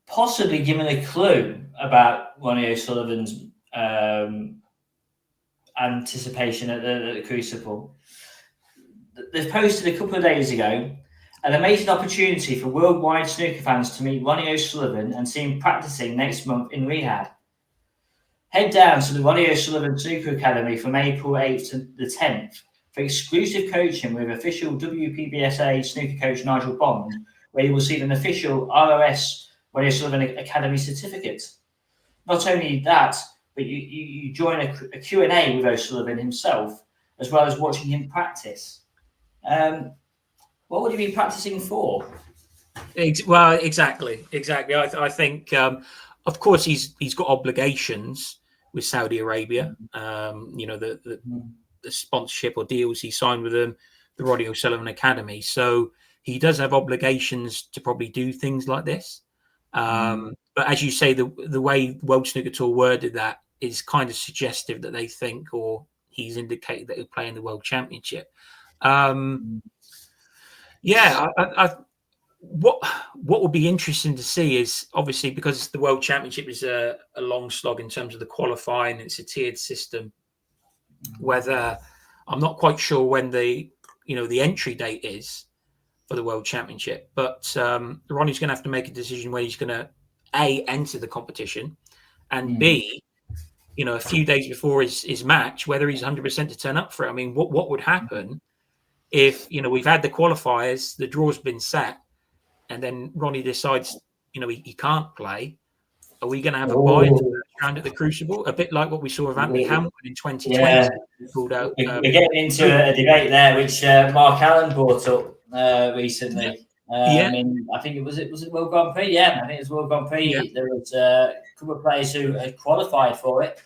possibly given a clue about Ronnie O'Sullivan's anticipation at the Crucible. They've posted a couple of days ago an amazing opportunity for worldwide snooker fans to meet Ronnie O'Sullivan and see him practicing next month in Riyadh. Head down to the Ronnie O'Sullivan Snooker Academy from April 8th to the 10th for exclusive coaching with official WPBSA snooker coach Nigel Bond, where you will see an official ROS Ronnie O'Sullivan Academy certificate. Not only that, but you join a Q&A with O'Sullivan himself as well as watching him practice. What would he be practicing for? Well, exactly. I think, of course, he's got obligations with Saudi Arabia. The sponsorship or deals he signed with them, the Ronnie O'Sullivan Academy. So he does have obligations to probably do things like this. But as you say, the way World Snooker Tour worded that is kind of suggestive that they think, or he's indicated that he'll play in the World Championship. What would be interesting to see is, obviously, because the World Championship is a long slog in terms of the qualifying, it's a tiered system. Whether I'm not quite sure when the entry date is for the World Championship, but Ronnie's going to have to make a decision where he's going to enter the competition, and B, a few days before his match, whether he's 100% to turn up for it. I mean, what would happen if we've had the qualifiers, the draw's been set, and then Ronnie decides, he can't play? Are we going to have a bye round at the Crucible? A bit like what we saw with Anthony Hamilton in 2020. Yeah. Pulled out. We're getting into a debate there, which Mark Allen brought up recently. I mean, I think was it World Grand Prix? Yeah, I think it was World Grand Prix. Yeah. There was a couple of players who had qualified for it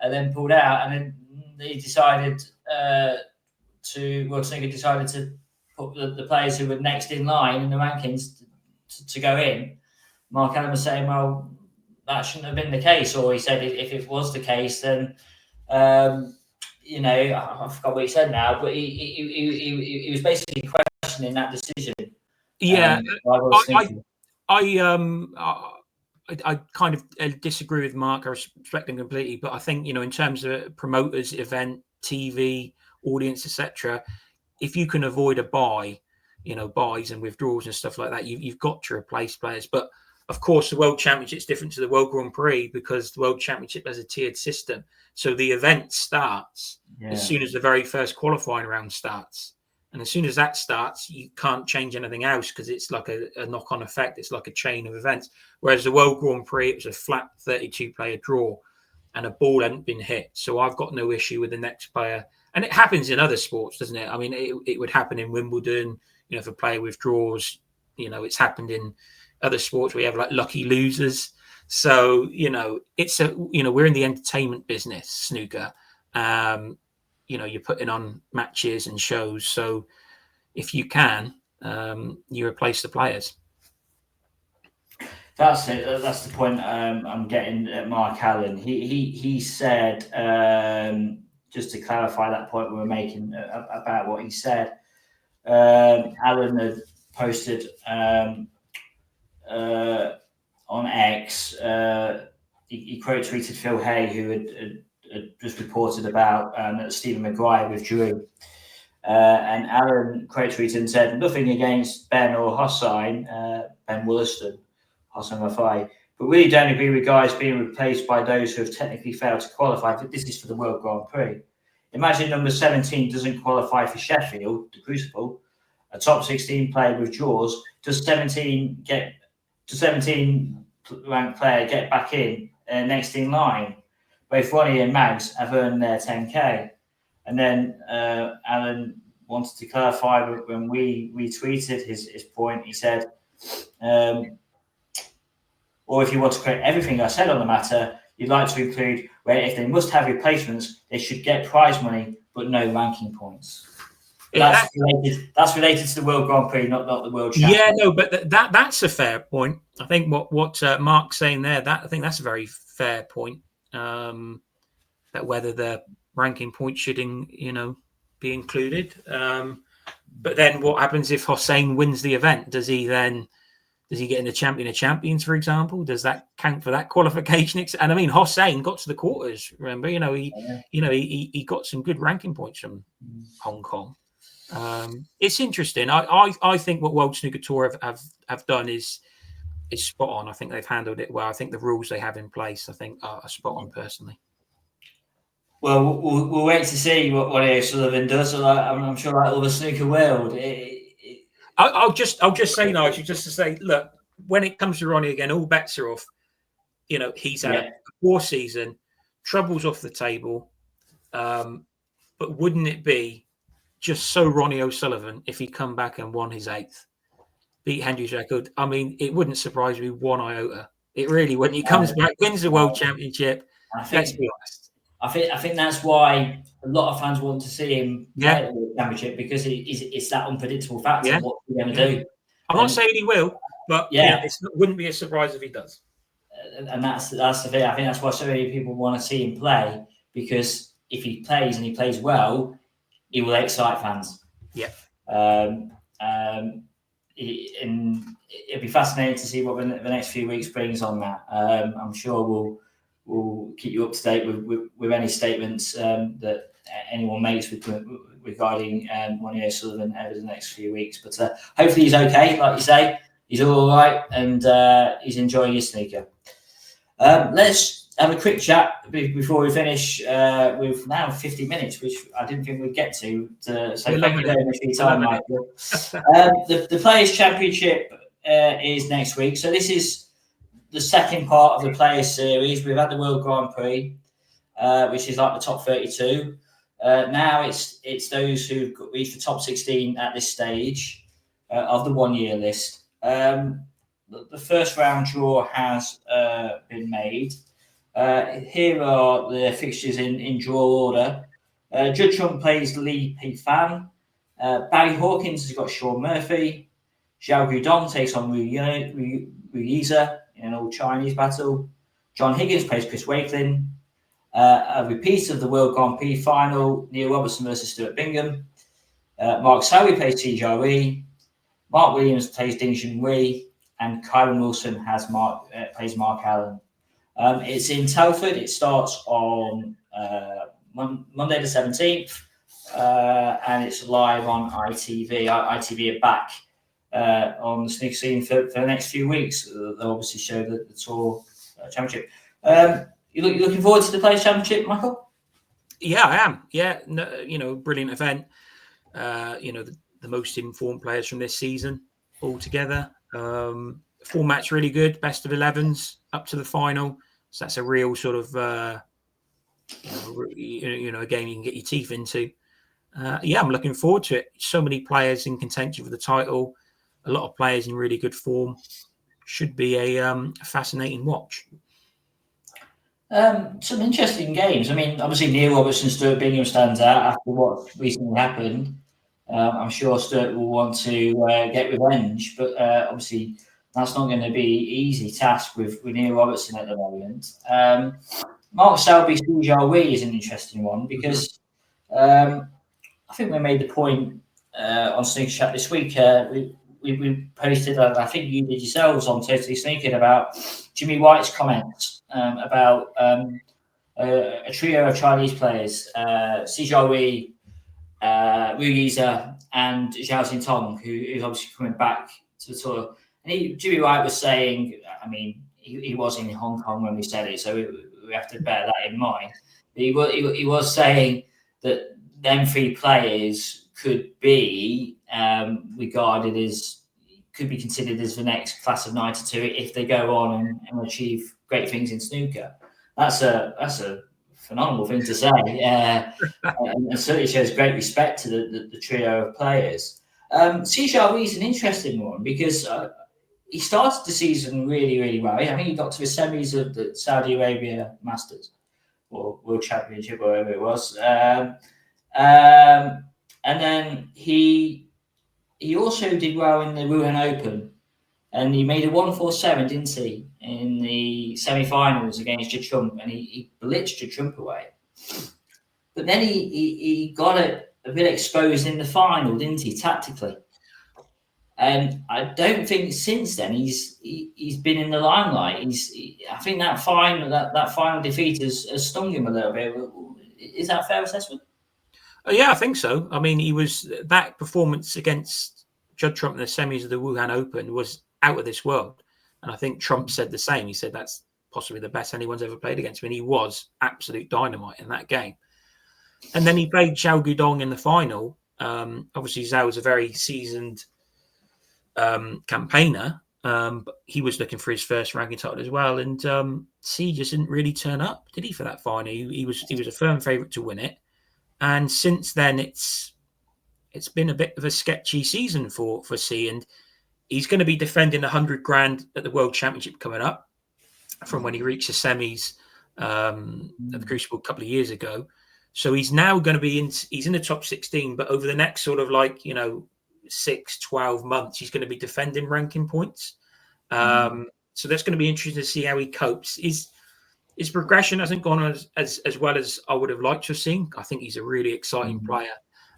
and then pulled out, and then he decided World Snooker decided to put the players who were next in line in the rankings to go in. Mark Allen was saying, well, that shouldn't have been the case, or he said if it was the case, then I forgot what he said now, but he was basically questioning that decision. Yeah, I kind of disagree with Mark. I respect him completely, but I think in terms of promoters, event, TV, audience, etc., if you can avoid a buys and withdrawals and stuff like that, you've got to replace players. But of course, the World Championship is different to the World Grand Prix because the World Championship has a tiered system. So the event starts as soon as the very first qualifying round starts. And as soon as that starts, you can't change anything else because it's like a knock-on effect. It's like a chain of events. Whereas the World Grand Prix, it was a flat 32-player draw and a ball hadn't been hit. So I've got no issue with the next player. And it happens in other sports, doesn't it? I mean, it would happen in Wimbledon, if a player withdraws, it's happened in other sports where you have like lucky losers. So, it's we're in the entertainment business, snooker. You're putting on matches and shows. So if you can, you replace the players. That's it. That's the point I'm getting at Mark Allen. He said, just to clarify that point we were making about what he said, Allen had posted on X, he quote tweeted Phil Hay, who had just reported about that Stephen Maguire withdrew. And Allen quote tweeted and said, nothing against Ben or Hossein, Ben Wollaston, Hossein Rafai, but really don't agree with guys being replaced by those who have technically failed to qualify. This is for the World Grand Prix. Imagine number 17 doesn't qualify for Sheffield, the Crucible. A top 16 player withdraws. Does 17 ranked player get back in next in line? Both Ronnie and Mags have earned their 10K. And then Alan wanted to clarify when we retweeted his point. He said, or if you want to correct everything I said on the matter, you'd like to include where if they must have replacements, they should get prize money, but no ranking points. That's related to the World Grand Prix, not the World Championship. Yeah, no, but that's a fair point. I think what Mark's saying there, I think that's a very fair point. That whether the ranking points should, be included. But then what happens if Hossein wins the event? Does he get in the Champion of Champions, for example? Does that count for that qualification? And I mean, Hossein got to the quarters. Remember, he got some good ranking points from Hong Kong. It's interesting. I think what World Snooker Tour have done is spot on. I think they've handled it well. I think the rules they have in place, I think, are spot on personally. Well, we'll wait to see what Ronnie O'Sullivan does. I'm sure like all the snooker world. I'll just say, Nigel, just to say, look, when it comes to Ronnie again, all bets are off. He's had a poor season, troubles off the table. But wouldn't it be just so Ronnie O'Sullivan if he'd come back and won his 8th, beat Henry's record? I mean, it wouldn't surprise me one iota. It really wouldn't. He comes back, wins the World Championship. Let's be honest. I think that's why a lot of fans want to see him play at the World Championship, because it's that unpredictable factor of what he's going to do. I'm not saying he will, but it wouldn't be a surprise if he does. And that's the thing. I think that's why so many people want to see him play, because if he plays and he plays well, he will excite fans. Yeah. And it'll be fascinating to see what the next few weeks brings on that. I'm sure we'll keep you up to date with any statements that anyone makes regarding Ronnie O'Sullivan over the next few weeks. But hopefully he's okay, like you say. He's all right, and he's enjoying his snooker. Let's have a quick chat before we finish with now 50 minutes, which I didn't think we'd get to. So thank you very much for your time, Michael. The Players' Championship is next week. So this is the second part of the Players' Series. We've had the World Grand Prix, which is like the top 32. Now it's those who've reached the top 16 at this stage of the one-year list. The first round draw has been made. Here are the fixtures in draw order. Judd Trump plays Lee P. Fan. Barry Hawkins has got Sean Murphy. Xiao Guidong takes on Ru Yiza in an all-Chinese battle. John Higgins plays Chris Wakelin. A repeat of the World Grand Prix final, Neil Robertson versus Stuart Bingham. Mark Sowie plays TJRE. Mark Williams plays Ding Junhui. And Kyron Wilson plays Mark Allen. It's in Telford. It starts on Monday the 17th, and it's live on ITV. ITV are back on the snooker scene for the next few weeks. They'll obviously show the Tour Championship. You looking forward to the Players' Championship, Michael? Yeah, I am. Yeah, brilliant event. The most informed players from this season all together. Format's really good, best of 11s up to the final, so that's a real sort of a game you can get your teeth into. I'm looking forward to it. So many players in contention for the title, a lot of players in really good form. Should be a fascinating watch. Some interesting games. I mean, obviously Neil Robertson, Stuart Bingham stands out after what recently happened. I'm sure Stuart will want to get revenge, but obviously that's not going to be an easy task with Neil Robertson at the moment. Mark Selby's Sujarwi is an interesting one, because I think we made the point on Snooker Chat this week. We posted, I think you did yourselves on Totally Snookered, about Jimmy White's comments about a trio of Chinese players, Sujarwi, Ru Yiza and Zhao Xintong, who's obviously coming back to the tour. And Jimmy White was saying, I mean, he was in Hong Kong when we said it, so we have to bear that in mind. But he was saying that them 3 players could be regarded as, could be considered as the next class of 92 if they go on and achieve great things in snooker. That's a phenomenal thing to say, and certainly shows great respect to the trio of players. Sujarwi is an interesting one, because he started the season really, really well. I think he got to the semis of the Saudi Arabia Masters or World Championship, or whatever it was. And then he also did well in the Wuhan Open, and he made a 147, didn't he, in the semi-finals against Judd Trump, and he blitzed Judd Trump away. But then he got a bit exposed in the final, didn't he, tactically? And I don't think since then he's been in the limelight. I think that final defeat has stung him a little bit. Is that a fair assessment? Yeah, I think so. I mean, that performance against Judd Trump in the semis of the Wuhan Open was out of this world. And I think Trump said the same. He said that's possibly the best anyone's ever played against him. And he was absolute dynamite in that game. And then he played Xiao Guidong in the final. Obviously, Xiao was a very seasoned campaigner, but he was looking for his first ranking title as well. And C just didn't really turn up, did he, for that final? He was a firm favourite to win it. And since then, it's been a bit of a sketchy season for C, and he's going to be defending 100 grand at the World Championship coming up from when he reached the semis at the Crucible a couple of years ago. So he's now going to be he's in the top 16, but over the next sort of 6-12 months, he's going to be defending ranking points. So that's going to be interesting to see how he copes. His progression hasn't gone as well as I would have liked to have seen. I think he's a really exciting player.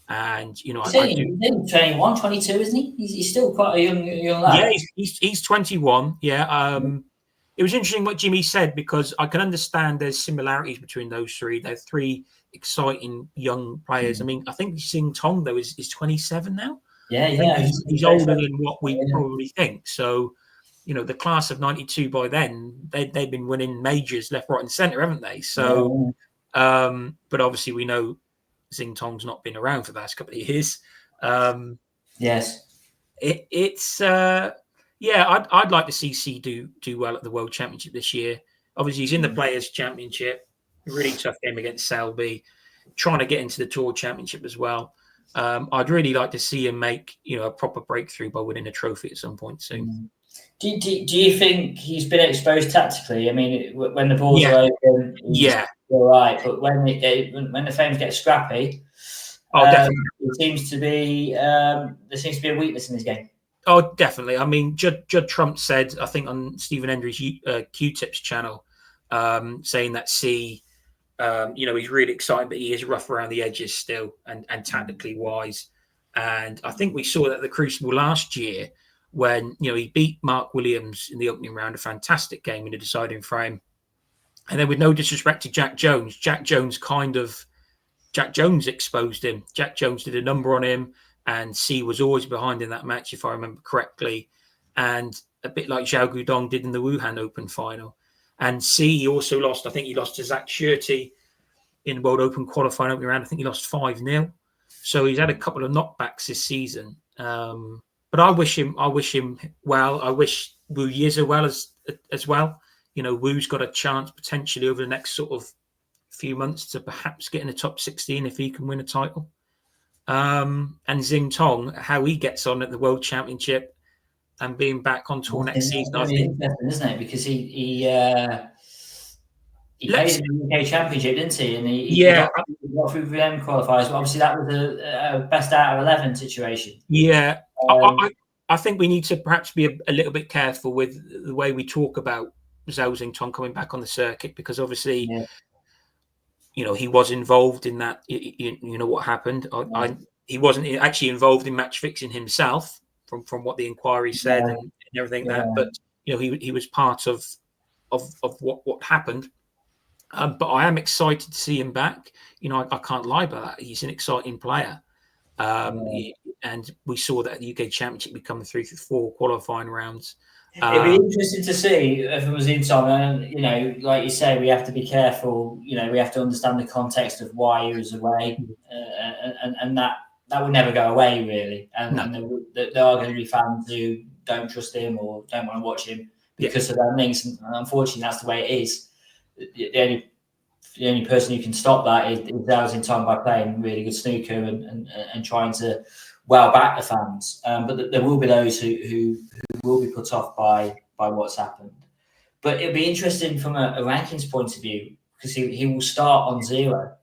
And, he's only 21, 22, isn't he? He's still quite a young lad. Yeah, he's 21. Yeah. It was interesting what Jimmy said, because I can understand there's similarities between those three. They're three exciting young players. I mean, I think Sing Tong, though, is 27 now. Yeah. He's older than what we probably think. So, the class of 92 by then, they've been winning majors left, right, and centre, haven't they? So, but obviously we know Xing Tong's not been around for the last couple of years. Yes. I'd like to see C do well at the World Championship this year. Obviously, he's in the Players' Championship. Really tough game against Selby. Trying to get into the Tour Championship as well. I'd really like to see him make a proper breakthrough by winning a trophy at some point soon. Do you think he's been exposed tactically? I mean, when the balls are open, he's all right. But when the frames get scrappy, definitely. there seems to be a weakness in his game. Oh, definitely. I mean, Judd Trump said, I think on Stephen Hendry's Q-Tips channel, saying that C, he's really exciting, but he is rough around the edges still and tactically wise. And I think we saw that at the Crucible last year when, he beat Mark Williams in the opening round, a fantastic game in the deciding frame. And then with no disrespect to Jack Jones exposed him. Jack Jones did a number on him, and C was always behind in that match, if I remember correctly. And a bit like Zhao Guodong did in the Wuhan Open final. And C, he also lost, I think he lost to Zach Shirty in the World Open qualifying opening round. I think he lost 5-0. So he's had a couple of knockbacks this season. But I wish him well. I wish Wu Yiza well as well. Wu's got a chance potentially over the next sort of few months to perhaps get in the top 16 if he can win a title. And Xing Tong, how he gets on at the World Championship and being back on tour next season. I think interesting, isn't it? Because he played in the UK Championship, didn't he? And he got through VM qualifiers. But obviously, that was a best out of 11 situation. Yeah, I think we need to perhaps be a little bit careful with the way we talk about Zhao Xing Tong coming back on the circuit, because obviously, he was involved in that. What happened. He wasn't actually involved in match fixing himself, from what the inquiry said and everything that. But he was part of what happened. But I am excited to see him back. I can't lie about that. He's an exciting player. And we saw that at the UK Championship be coming through 4 qualifying rounds. It'd be interesting to see if it was in time. And, like you say, we have to be careful. We have to understand the context of why he was away. And that will never go away, really. And there are going to be fans who don't trust him or don't want to watch him because of their links. And unfortunately, that's the way it is. The only person who can stop that is Zhao Xing Tong by playing really good snooker and trying to well back the fans. But there will be those who will be put off by what's happened. But it'll be interesting from a rankings point of view, because he will start on 0.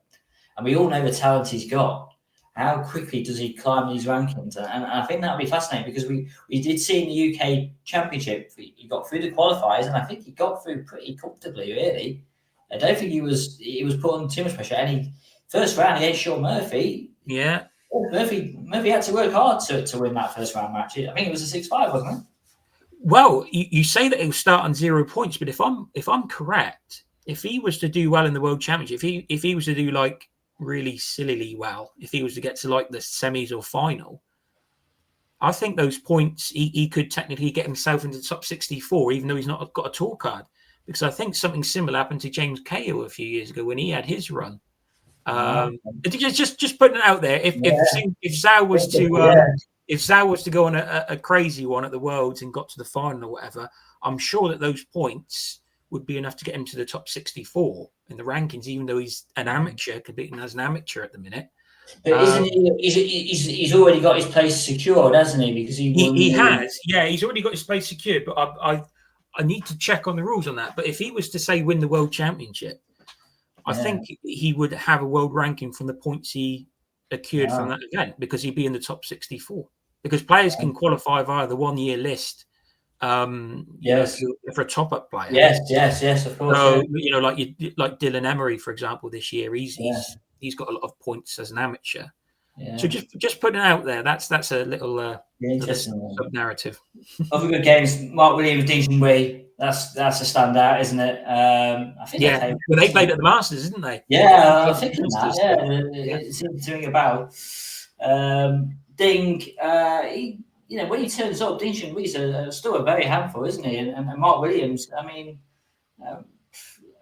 And we all know the talent he's got. How quickly does he climb these rankings? And I think that'll be fascinating, because we did see in the UK Championship, he got through the qualifiers, and I think he got through pretty comfortably, really. I don't think he was put on too much pressure. And first round against Sean Murphy. Yeah. Murphy had to work hard to win that first round match. I think it was a 6-5, wasn't it? Well, you say that he'll start on 0 points, but if I'm correct, if he was to do well in the World Championship, if he was to do like really sillily well, if he was to get to like the semis or final, I think those points he could technically get himself into the top 64, even though he's not got a tour card. Because I think something similar happened to James Cahill a few years ago when he had his run. Just putting it out there, if Zhao was to go on a crazy one at the Worlds and got to the final or whatever, I'm sure that those points would be enough to get him to the top 64 in the rankings, even though he's an amateur, competing as an amateur at the minute. But isn't he's already got his place secured, hasn't he? Because he has, yeah, he's already got his place secured. But I need to check on the rules on that. But if he was to say win the world championship, I think he would have a world ranking from the points he accrued from that event, because he'd be in the top 64. Because players can qualify via the 1 year list. Yes, for a top-up player. Yes, of course. So like Dylan Emery, for example, this year he's got a lot of points as an amateur. Yeah. So just putting it out there, that's a little sub narrative. Other good games, Mark Williams, Dean Wee. That's a standout, isn't it? I think they played at the Masters, didn't they? Yeah, I think that. It seems to ring a bell. Ding, when he turns up, Dean Wee's still a very handful, isn't he? And Mark Williams, I mean,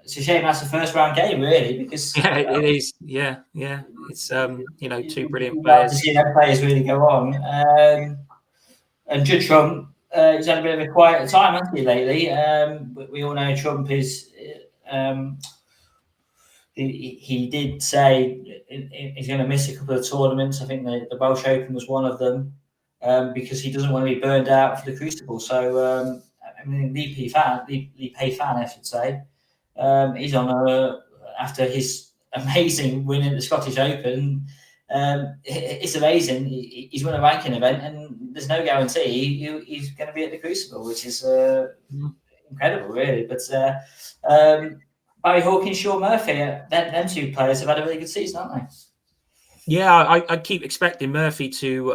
it's a shame that's the first round game, really, because it is. Yeah, it's two brilliant players. To see their players really go on. And Judd Trump, he's had a bit of a quiet time, hasn't he, lately? But we all know Trump is. He did say he's going to miss a couple of tournaments. I think the Welsh Open was one of them, because he doesn't want to be burned out for the Crucible. So, Lee Pei Fan, I should say, he's on after his amazing win at the Scottish Open. It's amazing. He's won a ranking event, and there's no guarantee he's going to be at the Crucible, which is incredible, really. But Barry Hawkins, Sean Murphy, them two players have had a really good season, haven't they? Yeah, I keep expecting Murphy to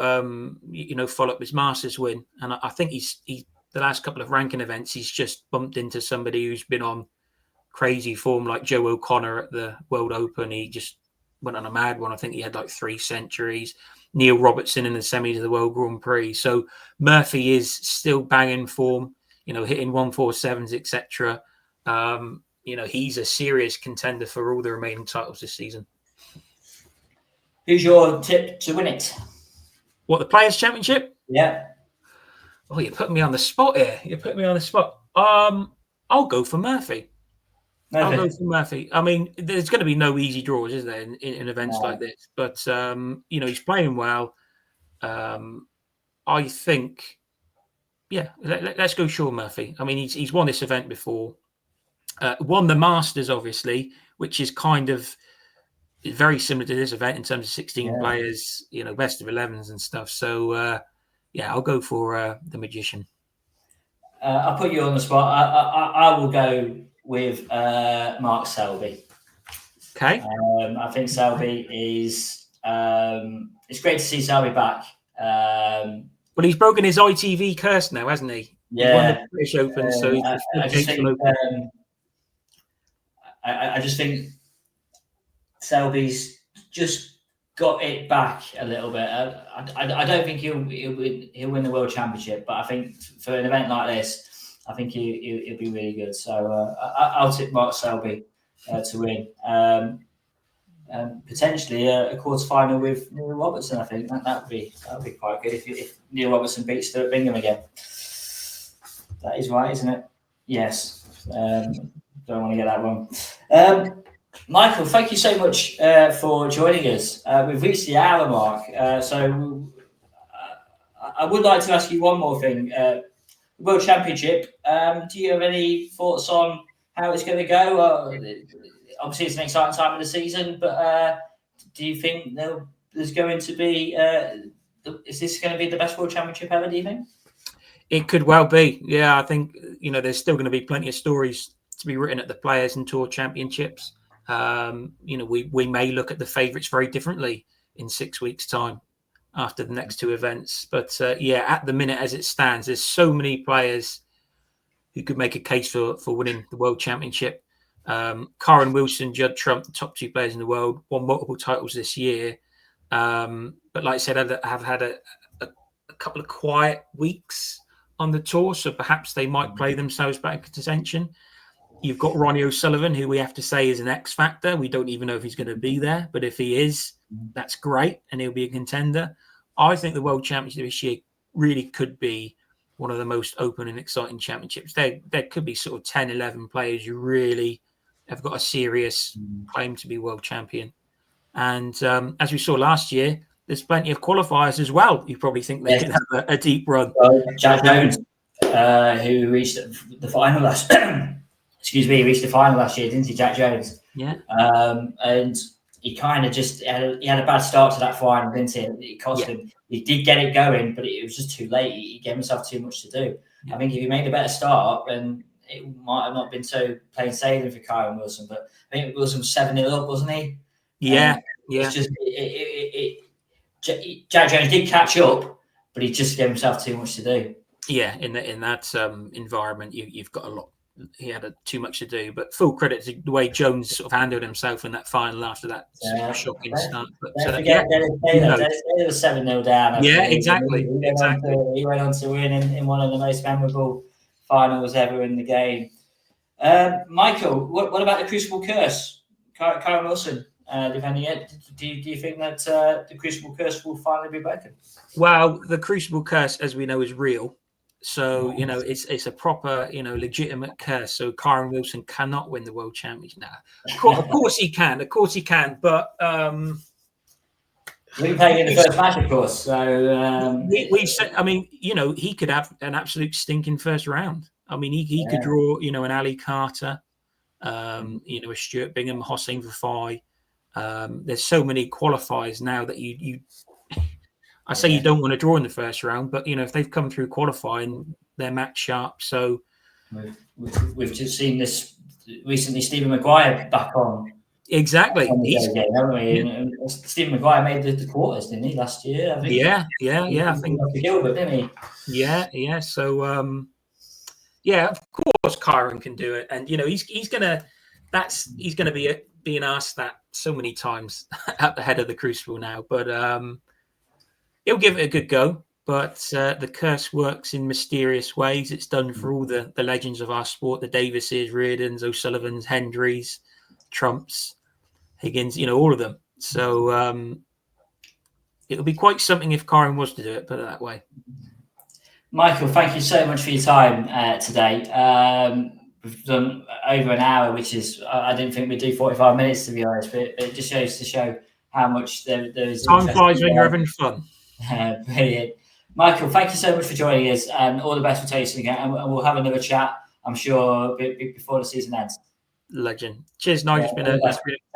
follow up his Masters win, and I think he's the last couple of ranking events he's just bumped into somebody who's been on crazy form, like Joe O'Connor at the World Open. He just went on a mad one. I think he had like 3 centuries. Neil Robertson in the semis of the World Grand Prix. So Murphy is still banging form, hitting 147s, etc. He's a serious contender for all the remaining titles this season. Who's your tip to win it? What, the Players' Championship? Yeah. Oh, you're putting me on the spot here. I'll go for Murphy. I'll go for Murphy. I mean, there's going to be no easy draws, is there, in events like this? But, he's playing well. I think, let's go Sean Murphy. I mean, he's won this event before. Won the Masters, obviously, which is kind of very similar to this event in terms of 16 players, best of 11s and stuff. So, I'll go for the Magician. I'll put you on the spot. I will go with Mark Selby. Okay. I think Selby is. It's great to see Selby back. Well, he's broken his ITV curse now, hasn't he? Yeah. He won the British Open, so I just think Selby's just got it back a little bit. I don't think he'll win the World Championship, but I think for an event like this, I think he'll be really good. So I'll tip Mark Selby to win. Potentially a quarter-final with Neil Robertson. I think that would be quite good if Neil Robertson beats Stuart Bingham again. That is right, isn't it? Yes. Don't want to get that wrong. Michael, thank you so much for joining us. We've reached the hour mark, so I would like to ask you one more thing. World Championship, do you have any thoughts on how it's going to go? Obviously, it's an exciting time of the season, but do you think there's going to be... is this going to be the best World Championship ever, do you think? It could well be. Yeah, I think, there's still going to be plenty of stories to be written at the Players and Tour Championships. We may look at the favourites very differently in 6 weeks' time after the next 2 events. But at the minute as it stands, there's so many players who could make a case for winning the World Championship. Karen Wilson, Judd Trump, the top 2 players in the world, won multiple titles this year. But like I said, have had a couple of quiet weeks on the tour, so perhaps they might play themselves back into contention. You've got Ronnie O'Sullivan, who we have to say is an X factor. We don't even know if he's going to be there, but if he is, that's great, and he'll be a contender. I think the World Championship this year really could be one of the most open and exciting championships. There could be sort of 10, 11 players who really have got a serious claim to be world champion. And as we saw last year, there's plenty of qualifiers as well. You probably think they could have a deep run. Jack Jones, who reached the final last excuse me, he reached the final last year, didn't he, Jack Jones? Yeah. And he kind of just he had a bad start to that final, didn't he? It cost him. He did get it going, but it was just too late. He gave himself too much to do. Yeah. I think if he made a better start, then it might have not been so plain sailing for Kyron Wilson. But I think Wilson was 7-0 up, wasn't he? Yeah, It's just Jack Jones did catch up, but he just gave himself too much to do. Yeah, in that environment, you've got a lot. He had too much to do, but full credit to the way Jones sort of handled himself in that final after that shocking start. But Dennis Taylor was 7-0 down. Yeah, exactly. He went on to win in one of the most memorable finals ever in the game. Michael, what about the Crucible curse? Kyron Wilson defending it. Do you think that the Crucible curse will finally be broken? Well, the Crucible curse, as we know, is real. So, it's a proper, legitimate curse. So Kyron Wilson cannot win the world championship now. Of course he can. But we played in the first match, of course. So we said, he could have an absolute stinking first round. I mean, he could draw, an Ali Carter, a Stuart Bingham, Hossein Vafai. There's so many qualifiers now that you I say you don't want to draw in the first round, but if they've come through qualifying, they're match sharp. So we've just seen this recently. Stephen Maguire back on. Exactly. Game, haven't we? And Stephen Maguire made the quarters, didn't he, last year? I think. Yeah. I think Gilbert, didn't he? Yeah. So of course, Kyron can do it, and he's gonna be being asked that so many times at the head of the Crucible now, but he'll give it a good go. But the curse works in mysterious ways. It's done for all the legends of our sport: the Davises, Reardons, O'Sullivans, Hendrys, Trumps, Higgins. All of them. So it'll be quite something if Kyron was to do it. Put it that way. Michael, thank you so much for your time today. We've done over an hour, which is, I didn't think we'd do 45 minutes, to be honest, but it just shows to show how much there is. Time flies when you're having fun. Brilliant. Michael, thank you so much for joining us, and all the best for tasting it. And we'll have another chat, I'm sure, before the season ends. Legend. Cheers, Nigel. It's been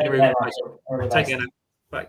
a really nice. Take care now. Bye.